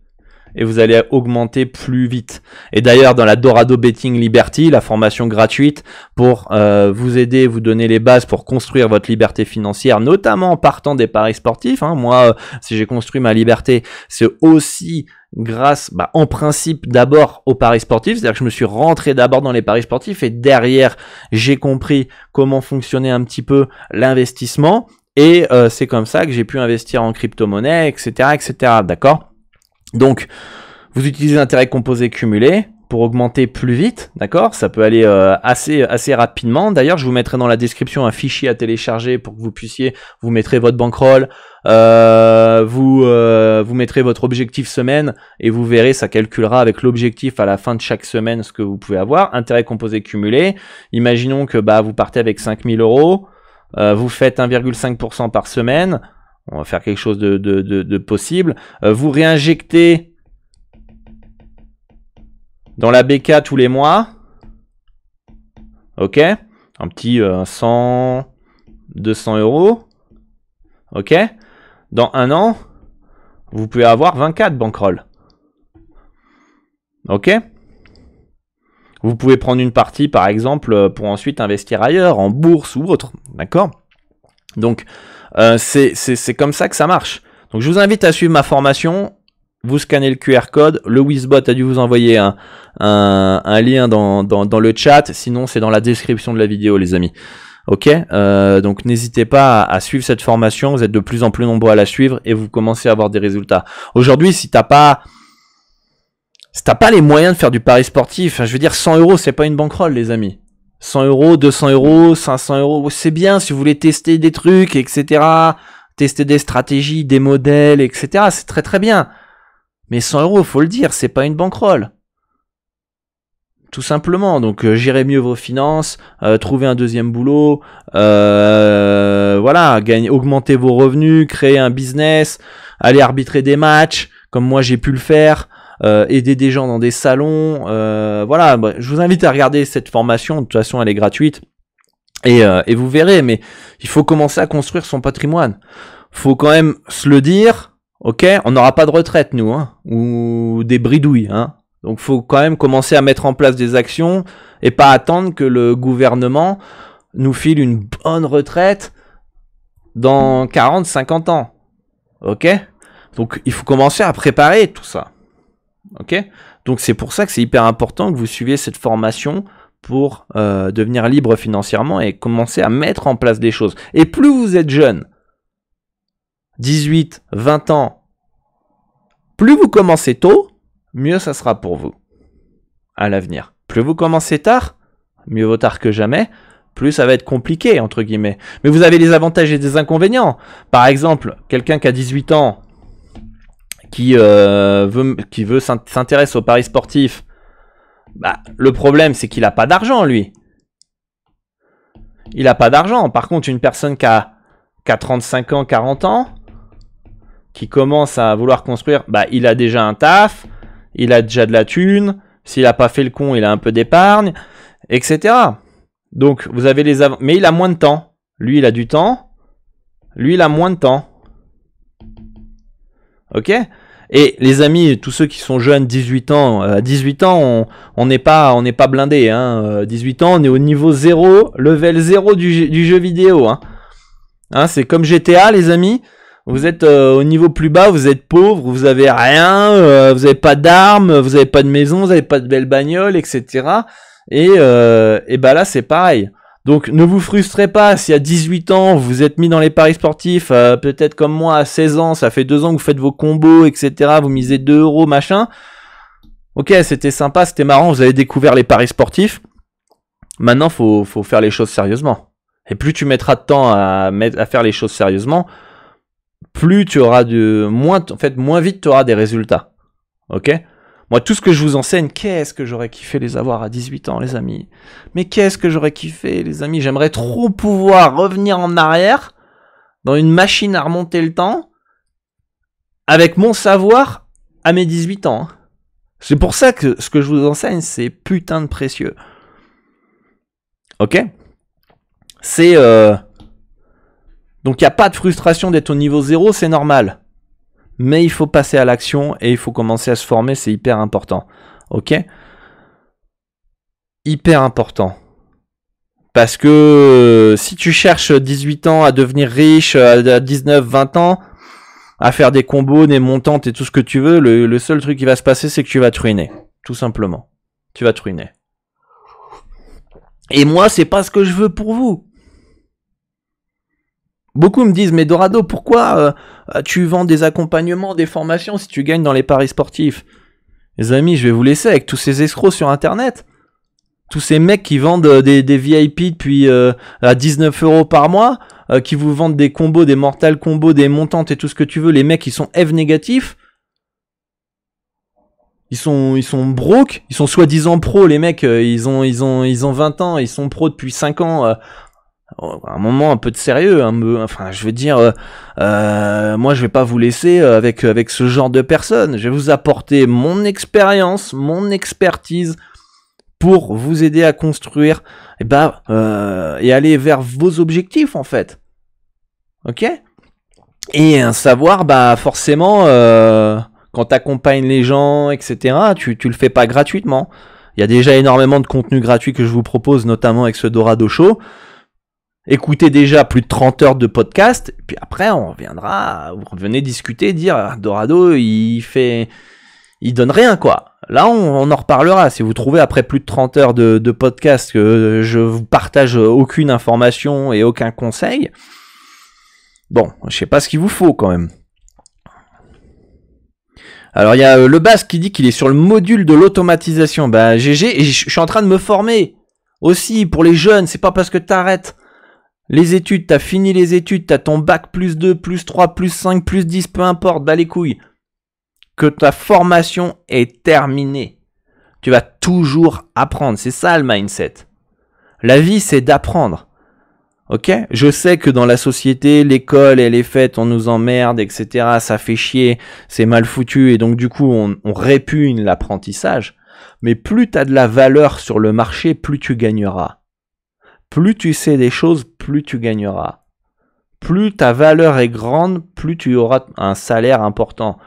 et vous allez augmenter plus vite. Et d'ailleurs, dans la Dorado Betting Liberty, la formation gratuite pour vous aider, vous donner les bases pour construire votre liberté financière, notamment en partant des paris sportifs. Moi, si j'ai construit ma liberté, c'est aussi grâce, en principe, d'abord aux paris sportifs. C'est-à-dire que je me suis rentré d'abord dans les paris sportifs et derrière, j'ai compris comment fonctionnait un petit peu l'investissement. Et c'est comme ça que j'ai pu investir en crypto-monnaie, etc., etc. D'accord ? Donc, vous utilisez l'intérêt composé cumulé pour augmenter plus vite, d'accord? Ça peut aller assez rapidement. D'ailleurs, je vous mettrai dans la description un fichier à télécharger pour que vous puissiez, vous mettrez votre bankroll, vous mettrez votre objectif semaine et vous verrez, ça calculera avec l'objectif à la fin de chaque semaine ce que vous pouvez avoir. Intérêt composé cumulé. Imaginons que vous partez avec 5000 €, vous faites 1,5% par semaine. On va faire quelque chose de possible. Vous réinjectez dans la BK tous les mois. Ok. Un petit 100, 200 €. Ok. Dans un an, vous pouvez avoir 24 bankroll. Ok. Vous pouvez prendre une partie, par exemple, pour ensuite investir ailleurs, en bourse ou autre. D'accord? Donc, c'est comme ça que ça marche. Donc je vous invite à suivre ma formation. Vous scannez le QR code. Le Wizbot a dû vous envoyer un lien dans le chat. Sinon, c'est dans la description de la vidéo, les amis. Ok, donc n'hésitez pas à suivre cette formation. Vous êtes de plus en plus nombreux à la suivre et vous commencez à avoir des résultats. Aujourd'hui, si t'as pas Si t'as pas les moyens de faire du pari sportif, je veux dire 100 €, c'est pas une bankroll, les amis. 100 €, 200 €, 500 €, c'est bien si vous voulez tester des trucs, etc. Tester des stratégies, des modèles, etc. C'est très très bien. Mais 100 €, faut le dire, c'est pas une bankroll. Tout simplement. Donc gérez mieux vos finances, trouvez un deuxième boulot, voilà, augmentez vos revenus, créez un business, allez arbitrer des matchs, comme moi j'ai pu le faire. Aider des gens dans des salons, voilà, je vous invite à regarder cette formation, de toute façon elle est gratuite, et vous verrez, mais il faut commencer à construire son patrimoine, faut quand même se le dire, ok, on n'aura pas de retraite nous, hein, ou des bridouilles, hein, donc faut quand même commencer à mettre en place des actions, et pas attendre que le gouvernement nous file une bonne retraite dans 40-50 ans, ok, donc il faut commencer à préparer tout ça. Ok, donc c'est pour ça que c'est hyper important que vous suiviez cette formation pour devenir libre financièrement et commencer à mettre en place des choses. Et plus vous êtes jeune, 18, 20 ans, plus vous commencez tôt, mieux ça sera pour vous à l'avenir. Plus vous commencez tard, mieux vaut tard que jamais, plus ça va être compliqué, entre guillemets. Mais vous avez les avantages et des inconvénients. Par exemple, quelqu'un qui a 18 ans, qui veut s'intéresser aux paris sportifs, bah, le problème c'est qu'il n'a pas d'argent, lui. Il n'a pas d'argent. Par contre, une personne qui a 35 ans, 40 ans, qui commence à vouloir construire, bah, il a déjà un taf, il a déjà de la thune, s'il n'a pas fait le con, il a un peu d'épargne, etc. Donc, vous avez les avantages. Mais il a moins de temps. Lui, il a du temps. Lui, il a moins de temps. Ok ? Et les amis, tous ceux qui sont jeunes, 18 ans, à 18 ans, on n'est pas blindé. Hein. 18 ans, on est au niveau 0, level 0 du jeu vidéo. Hein, c'est comme GTA, les amis. Vous êtes au niveau plus bas, vous êtes pauvre, vous avez rien, vous n'avez pas d'armes, vous n'avez pas de maison, vous n'avez pas de belle bagnole, etc. Et bah là, c'est pareil. Donc ne vous frustrez pas si à 18 ans vous êtes mis dans les paris sportifs, peut-être comme moi à 16 ans, ça fait 2 ans que vous faites vos combos, etc. Vous misez 2 €, machin. Ok, c'était sympa, c'était marrant, vous avez découvert les paris sportifs. Maintenant, faut faire les choses sérieusement. Et plus tu mettras de temps à faire les choses sérieusement, plus tu auras moins vite tu auras des résultats. Ok ? Moi, tout ce que je vous enseigne, qu'est-ce que j'aurais kiffé les avoir à 18 ans, les amis. Mais qu'est-ce que j'aurais kiffé, les amis. J'aimerais trop pouvoir revenir en arrière dans une machine à remonter le temps avec mon savoir à mes 18 ans. C'est pour ça que ce que je vous enseigne, c'est putain de précieux. Ok ? C'est... Donc, il n'y a pas de frustration d'être au niveau 0, c'est normal. Mais il faut passer à l'action et il faut commencer à se former, c'est hyper important. Ok ? Hyper important. Parce que si tu cherches 18 ans à devenir riche, à 19, 20 ans, à faire des combos, des montantes et tout ce que tu veux, le seul truc qui va se passer, c'est que tu vas te ruiner. Tout simplement. Tu vas te ruiner. Et moi, c'est pas ce que je veux pour vous. Beaucoup me disent, mais Dorado, pourquoi tu vends des accompagnements, des formations si tu gagnes dans les paris sportifs ? Les amis, je vais vous laisser avec tous ces escrocs sur Internet. Tous ces mecs qui vendent des VIP depuis à 19 € par mois, qui vous vendent des combos, des mortal combos, des montantes et tout ce que tu veux. Les mecs, ils sont F négatifs. Ils sont broke. Ils sont soi-disant pros, les mecs. Ils ont 20 ans. Ils sont pros depuis 5 ans. Un moment un peu de sérieux, enfin je veux dire, moi je vais pas vous laisser avec ce genre de personnes. Je vais vous apporter mon expérience, mon expertise pour vous aider à construire et aller vers vos objectifs en fait. Ok ? Et un savoir, forcément, quand t'accompagnes les gens, etc., tu le fais pas gratuitement. Il y a déjà énormément de contenu gratuit que je vous propose, notamment avec ce Dorado Show. Écoutez déjà plus de 30 heures de podcast, et puis après on reviendra, vous revenez discuter, dire Dorado il donne rien quoi. Là on en reparlera. Si vous trouvez après plus de 30 heures de podcast que je vous partage aucune information et aucun conseil, bon, je sais pas ce qu'il vous faut quand même. Alors il y a le Basque qui dit qu'il est sur le module de l'automatisation. Bah GG, et je suis en train de me former aussi pour les jeunes. C'est pas parce que t'arrêtes les études, t'as fini les études, t'as ton bac plus 2, plus 3, plus 5, plus 10, peu importe, bah les couilles, que ta formation est terminée. Tu vas toujours apprendre, c'est ça le mindset. La vie, c'est d'apprendre. Ok ? Je sais que dans la société, l'école, elle est faite, on nous emmerde, etc. Ça fait chier, c'est mal foutu, et donc du coup, on répugne l'apprentissage. Mais plus tu as de la valeur sur le marché, plus tu gagneras. Plus tu sais des choses, plus tu gagneras. Plus ta valeur est grande, plus tu auras un salaire important.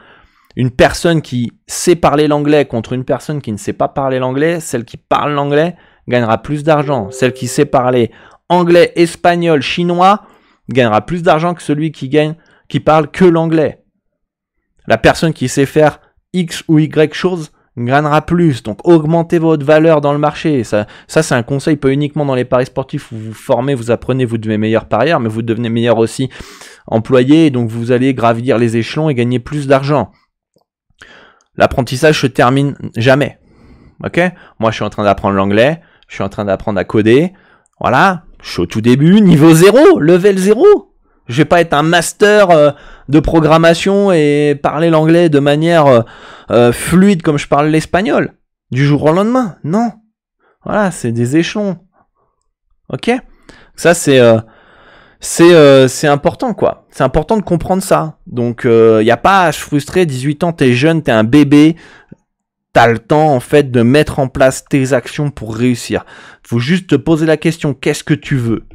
Une personne qui sait parler l'anglais contre une personne qui ne sait pas parler l'anglais, celle qui parle l'anglais gagnera plus d'argent. Celle qui sait parler anglais, espagnol, chinois gagnera plus d'argent que celui qui parle que l'anglais. La personne qui sait faire X ou Y choses gagnera plus. Donc augmentez votre valeur dans le marché. Ça c'est un conseil pas uniquement dans les paris sportifs où vous vous formez, vous apprenez, vous devenez meilleur parieur, mais vous devenez meilleur aussi employé. Donc vous allez gravir les échelons et gagner plus d'argent. L'apprentissage se termine jamais. Ok ? Moi je suis en train d'apprendre l'anglais, je suis en train d'apprendre à coder. Voilà, je suis au tout début, niveau 0, level 0. Je vais pas être un master de programmation et parler l'anglais de manière fluide comme je parle l'espagnol du jour au lendemain. Non. Voilà, c'est des échelons. Ok ? Ça, c'est important, quoi. C'est important de comprendre ça. Donc, y a pas à se frustrer. 18 ans, t'es jeune, t'es un bébé. T'as le temps, en fait, de mettre en place tes actions pour réussir. Faut juste te poser la question, qu'est-ce que tu veux ?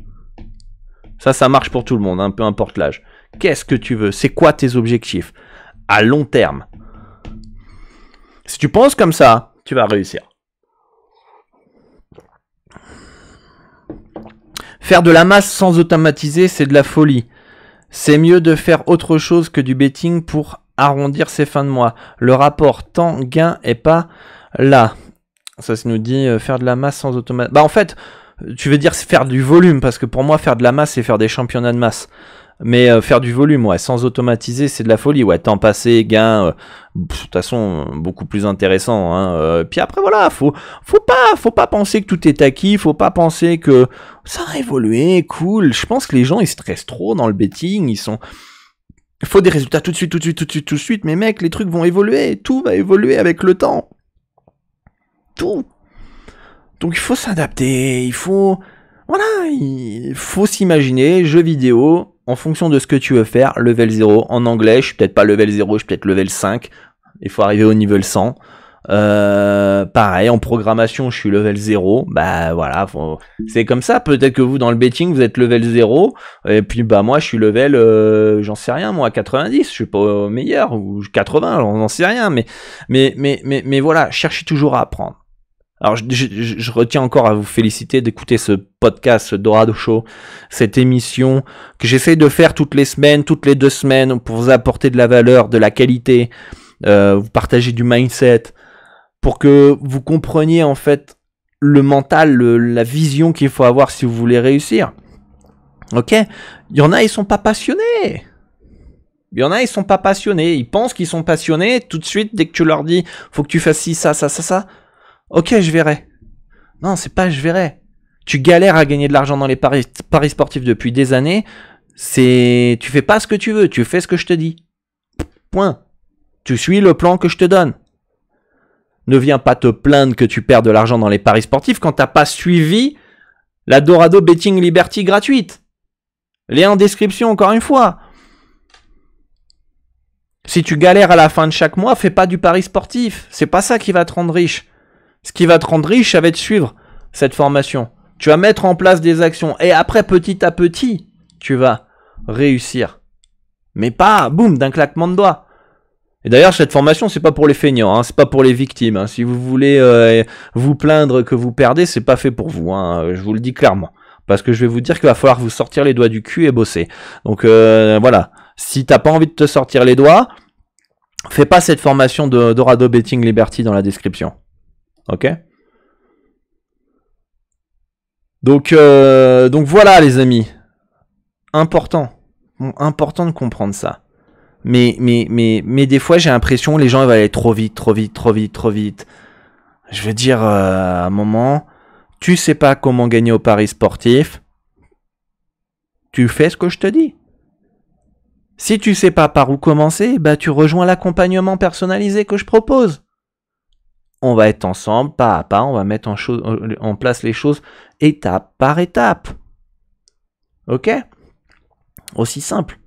Ça marche pour tout le monde, hein, peu importe l'âge. Qu'est-ce que tu veux ? C'est quoi tes objectifs ? À long terme. Si tu penses comme ça, tu vas réussir. Faire de la masse sans automatiser, c'est de la folie. C'est mieux de faire autre chose que du betting pour arrondir ses fins de mois. Le rapport temps-gain est pas là. Ça nous dit faire de la masse sans automatiser. Bah en fait, tu veux dire faire du volume, parce que pour moi faire de la masse c'est faire des championnats de masse. Mais faire du volume, ouais, sans automatiser, c'est de la folie. Ouais, temps passé, gain, de toute façon, beaucoup plus intéressant. Hein. Puis après, voilà, faut pas penser que tout est acquis. Faut pas penser que ça a évolué, cool. Je pense que les gens ils stressent trop dans le betting. Il faut des résultats tout de suite. Mais mec, les trucs vont évoluer. Tout va évoluer avec le temps. Tout. Donc il faut s'adapter. Il faut s'imaginer, jeu vidéo. En fonction de ce que tu veux faire, level 0, en anglais, je suis peut-être pas level 0, je suis peut-être level 5, il faut arriver au niveau 100. Pareil, en programmation, je suis level 0, bah voilà, c'est comme ça, peut-être que vous, dans le betting, vous êtes level 0, et puis bah moi, je suis level, j'en sais rien, moi, 90, je suis pas meilleur, ou 80, j'en sais rien, mais voilà, cherchez toujours à apprendre. Alors je retiens encore à vous féliciter d'écouter ce podcast, ce Dorado Show, cette émission que j'essaie de faire toutes les semaines, toutes les 2 semaines pour vous apporter de la valeur, de la qualité, vous partager du mindset, pour que vous compreniez en fait le mental, la vision qu'il faut avoir si vous voulez réussir. Ok ? Il y en a, ils sont pas passionnés. Ils pensent qu'ils sont passionnés, tout de suite, dès que tu leur dis, faut que tu fasses ci, ça. Ok, je verrai. Non, c'est pas je verrai. Tu galères à gagner de l'argent dans les paris sportifs depuis des années. Tu fais pas ce que tu veux, tu fais ce que je te dis. Point. Tu suis le plan que je te donne. Ne viens pas te plaindre que tu perds de l'argent dans les paris sportifs quand t'as pas suivi la Dorado Betting Liberty gratuite. Lien en description encore une fois. Si tu galères à la fin de chaque mois, fais pas du pari sportif. C'est pas ça qui va te rendre riche. Ce qui va te rendre riche, ça va être suivre cette formation. Tu vas mettre en place des actions. Et après, petit à petit, tu vas réussir. Mais pas, boum, d'un claquement de doigts. Et d'ailleurs, cette formation, c'est pas pour les feignants, hein, c'est pas pour les victimes. Hein. Si vous voulez vous plaindre que vous perdez, c'est pas fait pour vous. Hein, je vous le dis clairement. Parce que je vais vous dire qu'il va falloir vous sortir les doigts du cul et bosser. Donc voilà. Si t'as pas envie de te sortir les doigts, fais pas cette formation de Dorado Betting Liberty dans la description. Ok ? Donc voilà les amis. Important de comprendre ça. Mais des fois, j'ai l'impression que les gens ils veulent aller trop vite, trop vite, trop vite, trop vite. Je veux dire, à un moment, tu sais pas comment gagner au paris sportif, tu fais ce que je te dis. Si tu sais pas par où commencer, bah tu rejoins l'accompagnement personnalisé que je propose. On va être ensemble, pas à pas, on va mettre en place les choses étape par étape. Ok ? Aussi simple.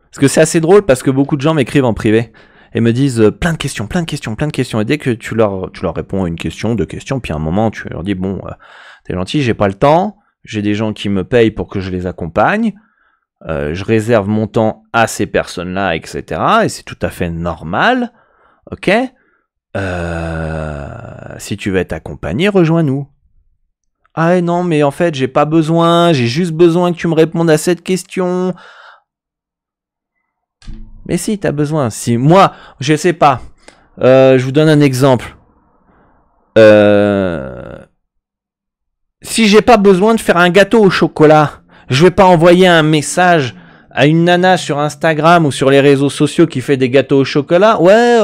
Parce que c'est assez drôle parce que beaucoup de gens m'écrivent en privé et me disent plein de questions. Et dès que tu leur réponds à une question, deux questions, puis à un moment tu leur dis bon, t'es gentil, j'ai pas le temps, j'ai des gens qui me payent pour que je les accompagne, je réserve mon temps à ces personnes-là, etc. Et c'est tout à fait normal, ok ? Si tu veux être accompagné, rejoins-nous. Ah non, mais en fait, j'ai pas besoin, j'ai juste besoin que tu me répondes à cette question. Mais si, t'as besoin. Si moi, je sais pas. Je vous donne un exemple. Si j'ai pas besoin de faire un gâteau au chocolat, je vais pas envoyer un message à une nana sur Instagram ou sur les réseaux sociaux qui fait des gâteaux au chocolat. Ouais,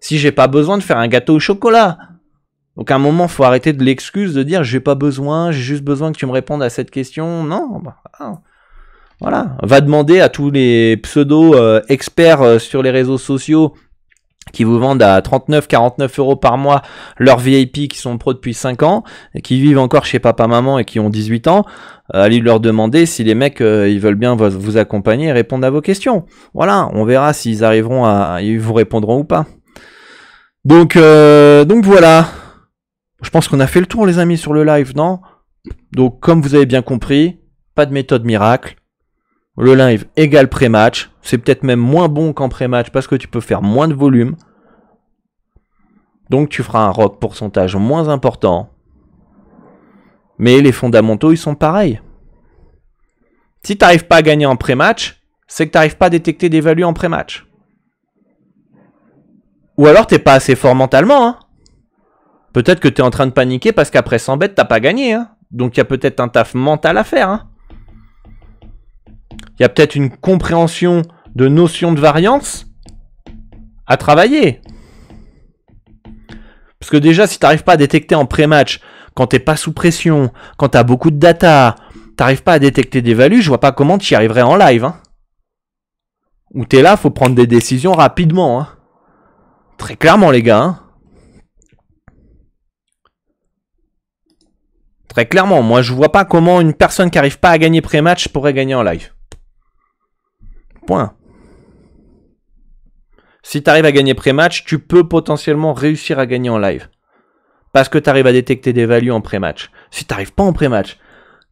si j'ai pas besoin de faire un gâteau au chocolat. Donc à un moment, faut arrêter de l'excuse de dire j'ai pas besoin, j'ai juste besoin que tu me répondes à cette question. Non, bah, voilà. Va demander à tous les pseudo experts sur les réseaux sociaux qui vous vendent à 39-49 € par mois leurs VIP qui sont pros depuis 5 ans et qui vivent encore chez papa-maman et qui ont 18 ans. Allez leur demander si les mecs ils veulent bien vous accompagner et répondre à vos questions. Voilà, on verra s'ils arriveront ils vous répondront ou pas. Donc voilà. Je pense qu'on a fait le tour les amis sur le live, non ? Donc comme vous avez bien compris, pas de méthode miracle. Le live égale pré-match. C'est peut-être même moins bon qu'en pré-match parce que tu peux faire moins de volume. Donc tu feras un ROC pourcentage moins important. Mais les fondamentaux, ils sont pareils. Si tu n'arrives pas à gagner en pré-match, c'est que tu n'arrives pas à détecter des values en pré-match. Ou alors tu n'es pas assez fort mentalement. Hein. Peut-être que tu es en train de paniquer parce qu'après 100 bêtes, tu n'as pas gagné. Hein. Donc il y a peut-être un taf mental à faire. Hein. Il y a peut-être une compréhension de notion de variance à travailler. Parce que déjà, si tu n'arrives pas à détecter en pré-match, quand tu n'es pas sous pression, quand tu as beaucoup de data, tu n'arrives pas à détecter des values, je vois pas comment tu y arriverais en live. Hein. Où tu es là, il faut prendre des décisions rapidement. Hein. Très clairement, les gars. Hein. Très clairement, moi je vois pas comment une personne qui n'arrive pas à gagner pré-match pourrait gagner en live. Point. Si tu arrives à gagner pré-match, tu peux potentiellement réussir à gagner en live. Parce que tu arrives à détecter des values en pré-match. Si tu n'arrives pas en pré-match,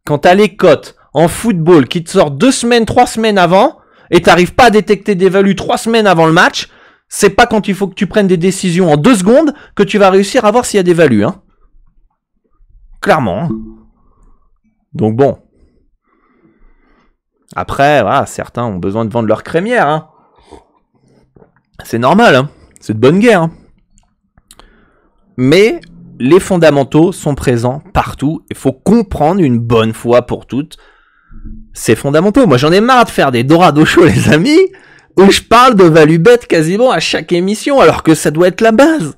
quand tu as les cotes en football qui te sortent 2 semaines, 3 semaines avant, et tu n'arrives pas à détecter des values 3 semaines avant le match, c'est pas quand il faut que tu prennes des décisions en 2 secondes que tu vas réussir à voir s'il y a des values. Hein. Clairement. Hein. Donc bon. Après, voilà, certains ont besoin de vendre leur crémière. Hein. C'est normal, hein. C'est de bonne guerre. Hein. Mais les fondamentaux sont présents partout. Il faut comprendre une bonne fois pour toutes ces fondamentaux. Moi, j'en ai marre de faire des Dorado Show, les amis, où je parle de value bet quasiment à chaque émission, alors que ça doit être la base.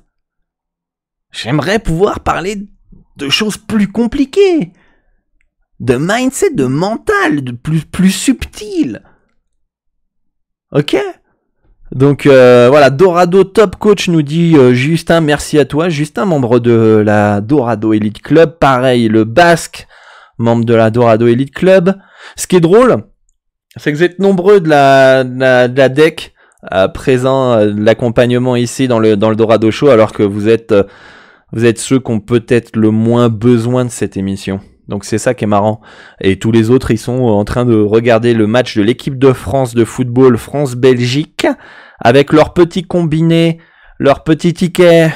J'aimerais pouvoir parler de choses plus compliquées. De mindset, de mental, de plus subtil. Ok ? Donc voilà, Dorado Top Coach nous dit Justin, merci à toi. Justin, membre de la Dorado Elite Club. Pareil, le Basque, membre de la Dorado Elite Club. Ce qui est drôle, c'est que vous êtes nombreux de la deck présents, de l'accompagnement ici dans le Dorado Show, alors que vous êtes ceux qui ont peut-être le moins besoin de cette émission. Donc c'est ça qui est marrant. Et tous les autres, ils sont en train de regarder le match de l'équipe de France de football France-Belgique avec leur petit combiné, leur petit ticket,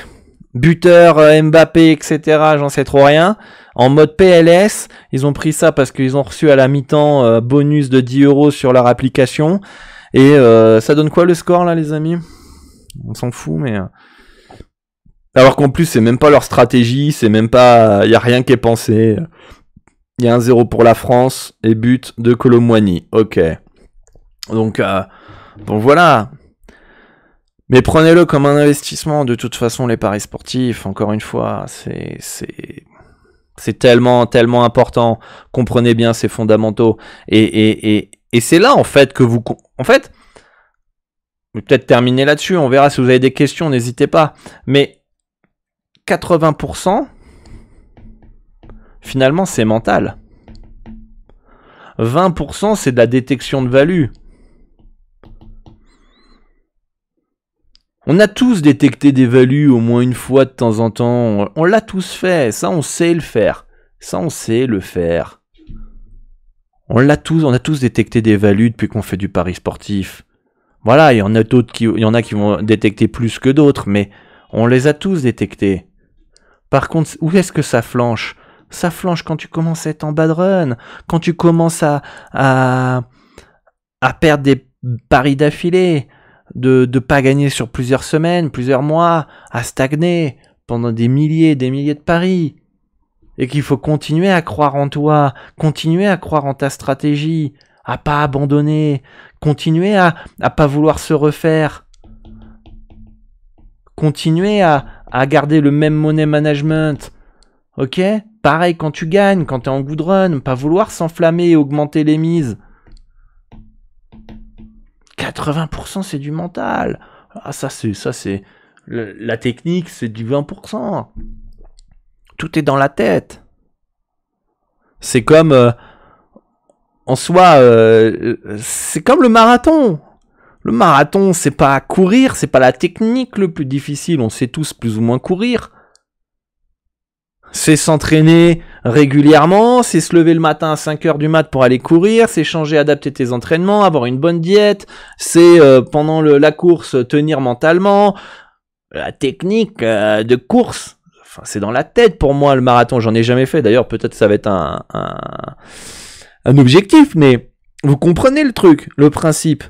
buteur Mbappé, etc. J'en sais trop rien. En mode PLS, ils ont pris ça parce qu'ils ont reçu à la mi-temps bonus de 10 € sur leur application. Et ça donne quoi le score là, les amis ? On s'en fout, mais... Alors qu'en plus, c'est même pas leur stratégie, c'est même pas... Il n'y a rien qui est pensé. Il y a 1-0 pour la France et but de Colomboigny. Ok. Donc, Donc voilà. Mais prenez-le comme un investissement. De toute façon, les paris sportifs, encore une fois, c'est tellement, tellement important. Comprenez bien ces fondamentaux. Et c'est là, en fait, que vous... En fait, je vais peut-être terminer là-dessus. On verra si vous avez des questions, n'hésitez pas. Mais 80%, finalement, c'est mental. 20%, c'est de la détection de value. On a tous détecté des values au moins une fois de temps en temps. On l'a tous fait. Ça, on sait le faire. Ça, on sait le faire. On a tous détecté des values depuis qu'on fait du pari sportif. Voilà, il y en a qui vont détecter plus que d'autres, mais on les a tous détectés. Par contre, où est-ce que ça flanche? Ça flanche quand tu commences à être en bad run, quand tu commences à perdre des paris d'affilée, de pas gagner sur plusieurs semaines, plusieurs mois, à stagner pendant des milliers de paris. Et qu'il faut continuer à croire en toi, continuer à croire en ta stratégie, à pas abandonner, continuer à pas vouloir se refaire, continuer à garder le même money management. Ok? Pareil quand tu gagnes, quand tu es en good run, pas vouloir s'enflammer et augmenter les mises. 80% c'est du mental. Ah, ça c'est la technique, c'est du 20%. Tout est dans la tête. C'est comme en soi, c'est comme le marathon. Le marathon, c'est pas courir, c'est pas la technique le plus difficile. On sait tous plus ou moins courir. C'est s'entraîner régulièrement, c'est se lever le matin à 5h du mat pour aller courir, c'est changer, adapter tes entraînements, avoir une bonne diète, c'est pendant la course tenir mentalement. La technique de course, enfin, c'est dans la tête pour moi le marathon, j'en ai jamais fait. D'ailleurs, peut-être ça va être un objectif, mais vous comprenez le truc, le principe.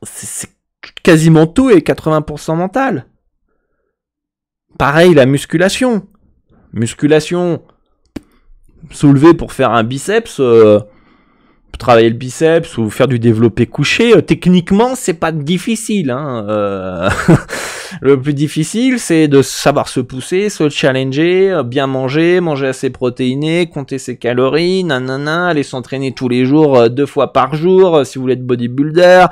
C'est quasiment tout est 80% mental. Pareil, la musculation. Musculation, soulever pour faire un biceps, travailler le biceps ou faire du développé couché, techniquement, c'est pas difficile. Hein. Le plus difficile, c'est de savoir se pousser, se challenger, bien manger, manger assez protéiné, compter ses calories, nanana, aller s'entraîner tous les jours, 2 fois par jour, si vous voulez être bodybuilder.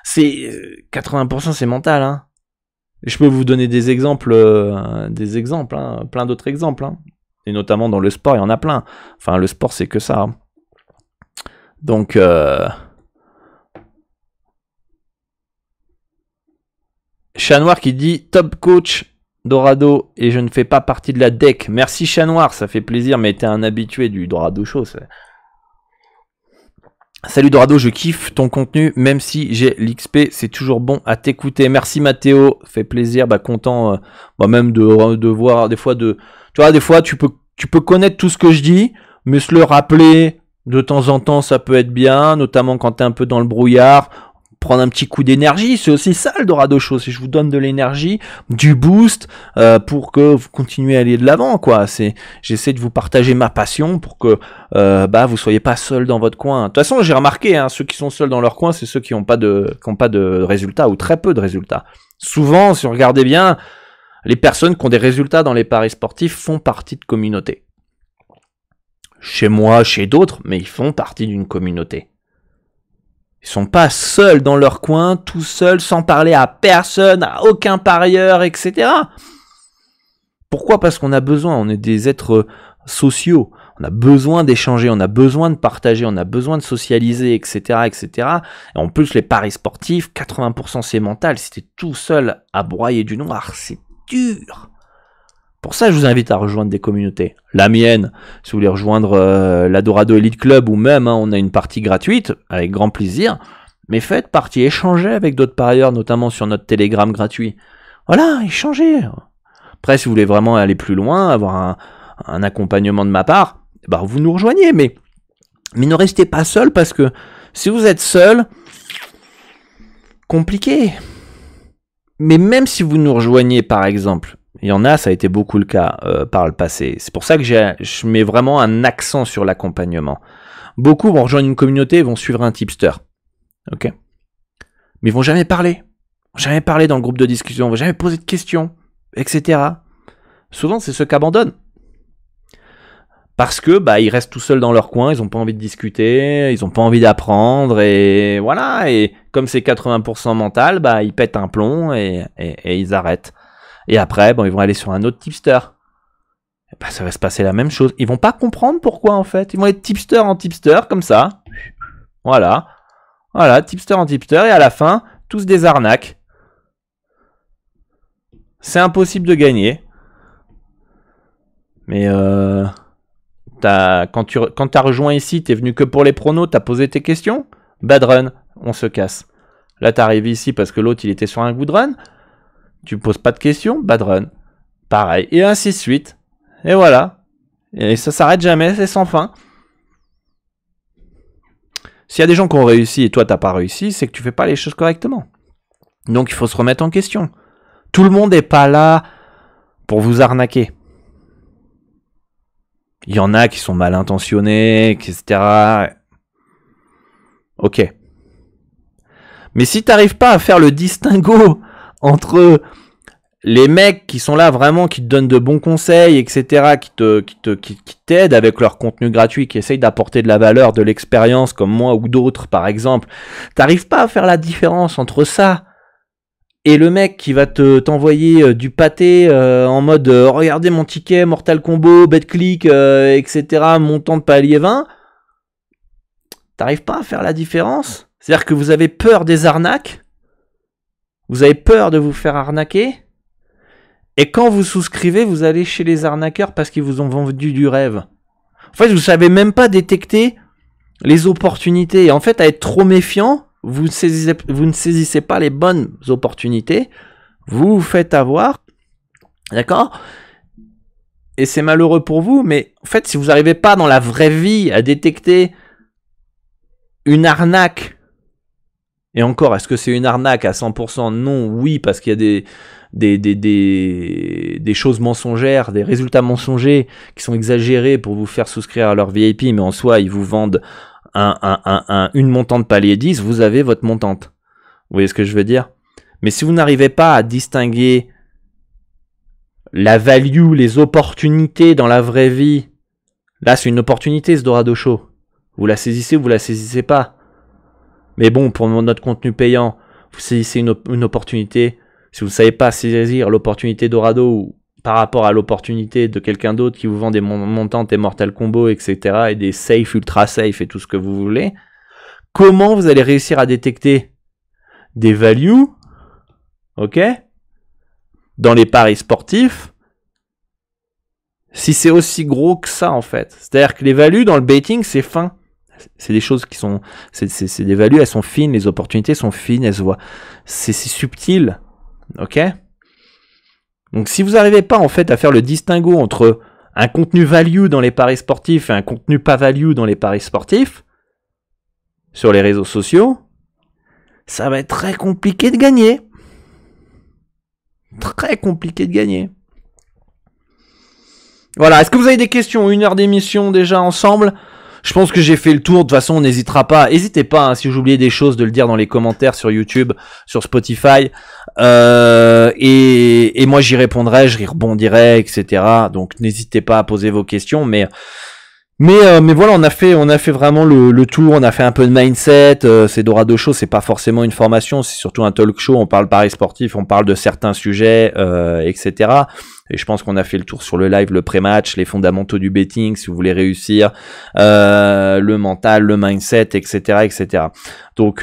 C'est 80%, c'est mental, hein. Je peux vous donner des exemples, hein, plein d'autres exemples. Hein. Et notamment dans le sport, il y en a plein. Enfin, le sport, c'est que ça. Hein. Donc, Chat Noir qui dit « Top coach Dorado et je ne fais pas partie de la deck. » Merci Chat Noir, ça fait plaisir, mais t'es un habitué du Dorado Show. Salut Dorado, je kiffe ton contenu, même si j'ai l'XP, c'est toujours bon à t'écouter. Merci Mathéo, fait plaisir, content même de voir des fois tu vois, des fois tu peux connaître tout ce que je dis, mais se le rappeler de temps en temps, ça peut être bien, notamment quand t'es un peu dans le brouillard. Prendre un petit coup d'énergie, c'est aussi ça le Dorado Show, si je vous donne de l'énergie, du boost pour que vous continuez à aller de l'avant, quoi. J'essaie de vous partager ma passion pour que vous soyez pas seul dans votre coin. De toute façon, j'ai remarqué, hein, ceux qui sont seuls dans leur coin, c'est ceux qui n'ont pas de résultats ou très peu de résultats. Souvent, si vous regardez bien, les personnes qui ont des résultats dans les paris sportifs font partie de communautés. Chez moi, chez d'autres, mais ils font partie d'une communauté. Ils sont pas seuls dans leur coin, tout seuls, sans parler à personne, à aucun parieur, etc. Pourquoi? Parce qu'on a besoin, on est des êtres sociaux, on a besoin d'échanger, on a besoin de partager, on a besoin de socialiser, etc., etc. Et en plus, les paris sportifs, 80% c'est mental, si t'es tout seul à broyer du noir, c'est dur. Pour ça, je vous invite à rejoindre des communautés. La mienne, si vous voulez rejoindre la Dorado Elite Club ou même, on a une partie gratuite, avec grand plaisir. Mais faites partie, échangez avec d'autres parieurs, notamment sur notre Telegram gratuit. Voilà, échangez. Après, si vous voulez vraiment aller plus loin, avoir un accompagnement de ma part, vous nous rejoignez. Mais ne restez pas seul parce que si vous êtes seul, compliqué. Mais même si vous nous rejoignez, par exemple, il y en a, ça a été beaucoup le cas par le passé. C'est pour ça que je mets vraiment un accent sur l'accompagnement. Beaucoup vont rejoindre une communauté et vont suivre un tipster. Ok ? Mais ils vont jamais parler. Jamais parler dans le groupe de discussion, ils vont jamais poser de questions, etc. Souvent, c'est ceux qui abandonnent. Parce que ils restent tout seuls dans leur coin, ils n'ont pas envie de discuter, ils n'ont pas envie d'apprendre, et voilà. Et comme c'est 80% mental, ils pètent un plomb et ils arrêtent. Et après, ils vont aller sur un autre tipster. Et ça va se passer la même chose. Ils vont pas comprendre pourquoi en fait. Ils vont être tipster en tipster, comme ça. Voilà. Voilà, tipster en tipster, et à la fin, tous des arnaques. C'est impossible de gagner. Mais quand t'as rejoint ici, t'es venu que pour les pronos, t'as posé tes questions. Bad run, on se casse. Là, t'arrives ici parce que l'autre, il était sur un good run. Tu poses pas de questions, bad run. Pareil, et ainsi de suite. Et voilà. Et ça s'arrête jamais, c'est sans fin. S'il y a des gens qui ont réussi et toi, t'as pas réussi, c'est que tu fais pas les choses correctement. Donc, il faut se remettre en question. Tout le monde n'est pas là pour vous arnaquer. Il y en a qui sont mal intentionnés, etc. Ok. Mais si t'arrives pas à faire le distinguo entre les mecs qui sont là vraiment, qui te donnent de bons conseils, etc., qui t'aident avec leur contenu gratuit, qui essayent d'apporter de la valeur, de l'expérience, comme moi ou d'autres par exemple, t'arrives pas à faire la différence entre ça et le mec qui va t'envoyer du pâté en mode regardez mon ticket, Mortal Kombo, BetClick, etc., montant de palier 20, t'arrives pas à faire la différence. C'est-à-dire que vous avez peur des arnaques, vous avez peur de vous faire arnaquer, et quand vous souscrivez, vous allez chez les arnaqueurs parce qu'ils vous ont vendu du rêve. En fait, vous savez même pas détecter les opportunités. Et en fait, à être trop méfiant, vous ne saisissez pas les bonnes opportunités. Vous vous faites avoir. D'accord ? Et c'est malheureux pour vous, mais en fait, si vous n'arrivez pas dans la vraie vie à détecter une arnaque, et encore, est-ce que c'est une arnaque à 100% ? Non, oui, parce qu'il y a des choses mensongères, des résultats mensongers qui sont exagérés pour vous faire souscrire à leur VIP, mais en soi, ils vous vendent une montante palier 10, vous avez votre montante. Vous voyez ce que je veux dire ? Mais si vous n'arrivez pas à distinguer la value, les opportunités dans la vraie vie, là, c'est une opportunité, ce Dorado Show. Vous la saisissez ou vous la saisissez pas. Mais bon, pour notre contenu payant, vous saisissez une opportunité. Si vous ne savez pas saisir l'opportunité Dorado ou par rapport à l'opportunité de quelqu'un d'autre qui vous vend des montantes et Mortal Kombo, etc., et des safe, ultra safe et tout ce que vous voulez, comment vous allez réussir à détecter des values, ok, dans les paris sportifs, si c'est aussi gros que ça, en fait. C'est-à-dire que les values dans le betting, c'est fin. C'est des choses qui sont... C'est des values, elles sont fines, les opportunités sont fines, elles se voient. C'est subtil, ok ? Donc si vous n'arrivez pas en fait à faire le distinguo entre un contenu value dans les paris sportifs et un contenu pas value dans les paris sportifs, sur les réseaux sociaux, ça va être très compliqué de gagner. Très compliqué de gagner. Voilà, est-ce que vous avez des questions ? 1 heure d'émission déjà ensemble ? Je pense que j'ai fait le tour. De toute façon, on n'hésitera pas. N'hésitez pas, hein, si j'oubliais des choses, de le dire dans les commentaires sur YouTube, sur Spotify. Et moi, j'y répondrai, je rebondirai, etc. Donc, n'hésitez pas à poser vos questions. Mais voilà, on a fait vraiment le tour. On a fait un peu de mindset. C'est Dorado Show, c'est pas forcément une formation, c'est surtout un talk show. On parle paris sportif, on parle de certains sujets, etc. Et je pense qu'on a fait le tour sur le live, le pré-match, les fondamentaux du betting, si vous voulez réussir, le mental, le mindset, etc., etc. Donc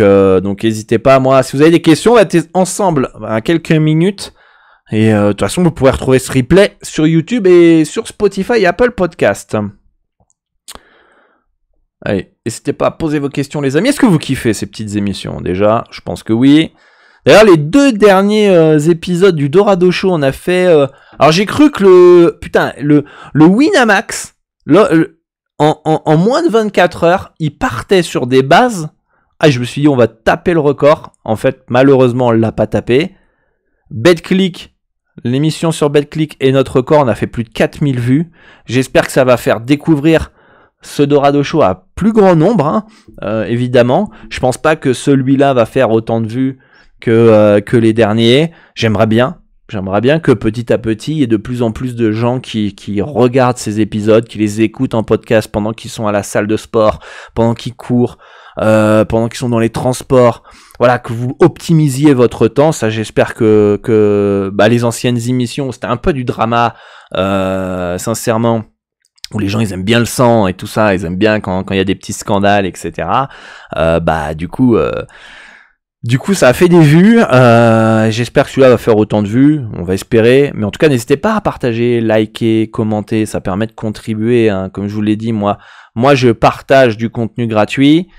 n'hésitez pas. Moi, si vous avez des questions, on va être ensemble à quelques minutes. Et de toute façon, vous pourrez retrouver ce replay sur YouTube et sur Spotify et Apple Podcast. Allez, n'hésitez pas à poser vos questions, les amis. Est-ce que vous kiffez ces petites émissions ? Déjà, je pense que oui. D'ailleurs, les 2 derniers épisodes du Dorado Show, on a fait... alors, j'ai cru que le Winamax, en moins de 24 heures, il partait sur des bases. Ah, je me suis dit, on va taper le record. En fait, malheureusement, on l'a pas tapé. BetClick, l'émission sur BetClick est notre record. On a fait plus de 4000 vues. J'espère que ça va faire découvrir ce Dorado Show à plus grand nombre, hein, évidemment. Je pense pas que celui-là va faire autant de vues que les derniers. J'aimerais bien que petit à petit, il y ait de plus en plus de gens qui regardent ces épisodes, qui les écoutent en podcast pendant qu'ils sont à la salle de sport, pendant qu'ils courent, pendant qu'ils sont dans les transports. Voilà, que vous optimisiez votre temps. Ça, j'espère que les anciennes émissions, c'était un peu du drama, sincèrement, où les gens, ils aiment bien le sang et tout ça, ils aiment bien quand il y a des petits scandales, etc. Du coup, ça a fait des vues. J'espère que celui-là va faire autant de vues. On va espérer. Mais en tout cas, n'hésitez pas à partager, liker, commenter. Ça permet de contribuer. Hein. Comme je vous l'ai dit, moi, je partage du contenu gratuit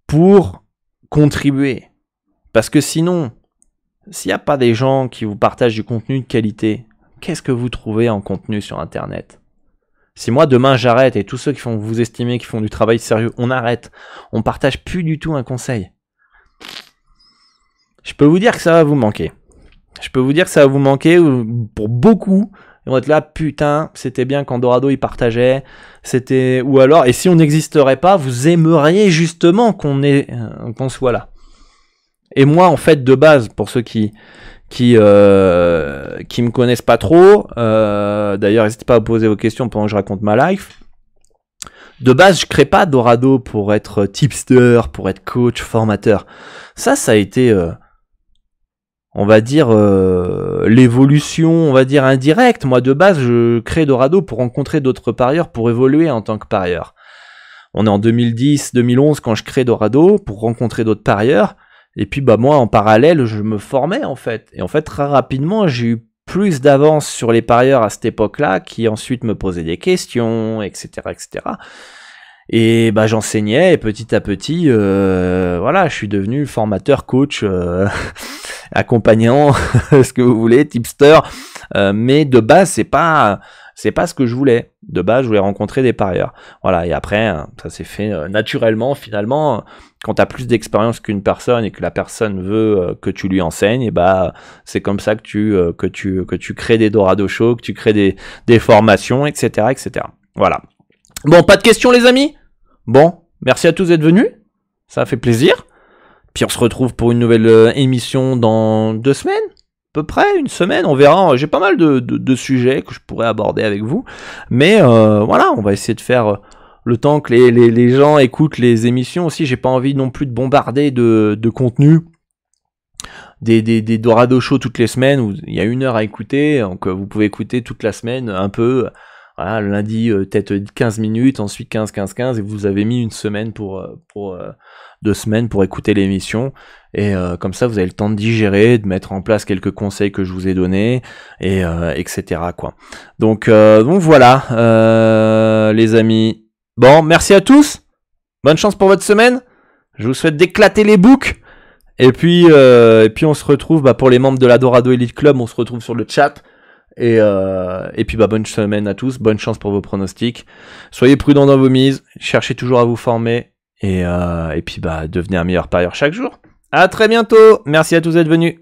pour contribuer. Parce que sinon, s'il n'y a pas des gens qui vous partagent du contenu de qualité, qu'est-ce que vous trouvez en contenu sur Internet ? Si moi, demain, j'arrête et tous ceux qui font vous estimer, qui font du travail sérieux, on arrête. On partage plus du tout un conseil. Je peux vous dire que ça va vous manquer. Pour beaucoup. Ils vont être là, putain, c'était bien quand Dorado il partageait. Ou alors, et si on n'existerait pas, vous aimeriez justement qu'on soit là. Et moi, en fait, de base, pour ceux qui me connaissent pas trop, d'ailleurs, n'hésitez pas à poser vos questions pendant que je raconte ma life. De base, je crée pas Dorado pour être tipster, pour être coach, formateur. Ça a été, on va dire, l'évolution, on va dire, indirecte. Moi, de base, je crée Dorado pour rencontrer d'autres parieurs, pour évoluer en tant que parieur. On est en 2010, 2011 quand je crée Dorado, pour rencontrer d'autres parieurs. Et puis, moi, en parallèle, je me formais, en fait. Et en fait, très rapidement, j'ai eu plus d'avance sur les parieurs à cette époque-là, qui ensuite me posaient des questions, etc., etc. Et j'enseignais, et petit à petit, je suis devenu formateur, coach, accompagnant, ce que vous voulez, tipster. Mais de base, c'est pas ce que je voulais. De base, je voulais rencontrer des parieurs. Voilà, et après, ça s'est fait naturellement, finalement. Quand tu as plus d'expérience qu'une personne et que la personne veut que tu lui enseignes, c'est comme ça que tu crées des Dorado Show, que tu crées des formations, etc., etc. Voilà. Bon, pas de questions, les amis ? Bon, merci à tous d'être venus. Ça a fait plaisir. Puis on se retrouve pour une nouvelle émission dans 2 semaines, à peu près, 1 semaine, on verra. J'ai pas mal de sujets que je pourrais aborder avec vous. Mais voilà, on va essayer de faire le temps que les gens écoutent les émissions aussi. J'ai pas envie non plus de bombarder de contenu. Des Dorado Show toutes les semaines où il y a 1 heure à écouter. Donc vous pouvez écouter toute la semaine un peu. Voilà, le lundi, peut-être 15 minutes, ensuite 15, et vous avez mis 1 semaine pour 2 semaines pour écouter l'émission. Et comme ça, vous avez le temps de digérer, de mettre en place quelques conseils que je vous ai donnés, et etc. quoi. Donc voilà, les amis. Bon, merci à tous. Bonne chance pour votre semaine. Je vous souhaite d'éclater les boucs. Et puis on se retrouve pour les membres de la Dorado Elite Club, on se retrouve sur le chat. Et puis bonne semaine à tous, bonne chance pour vos pronostics. Soyez prudents dans vos mises, cherchez toujours à vous former et puis devenez un meilleur parieur chaque jour. À très bientôt, merci à tous d'être venus.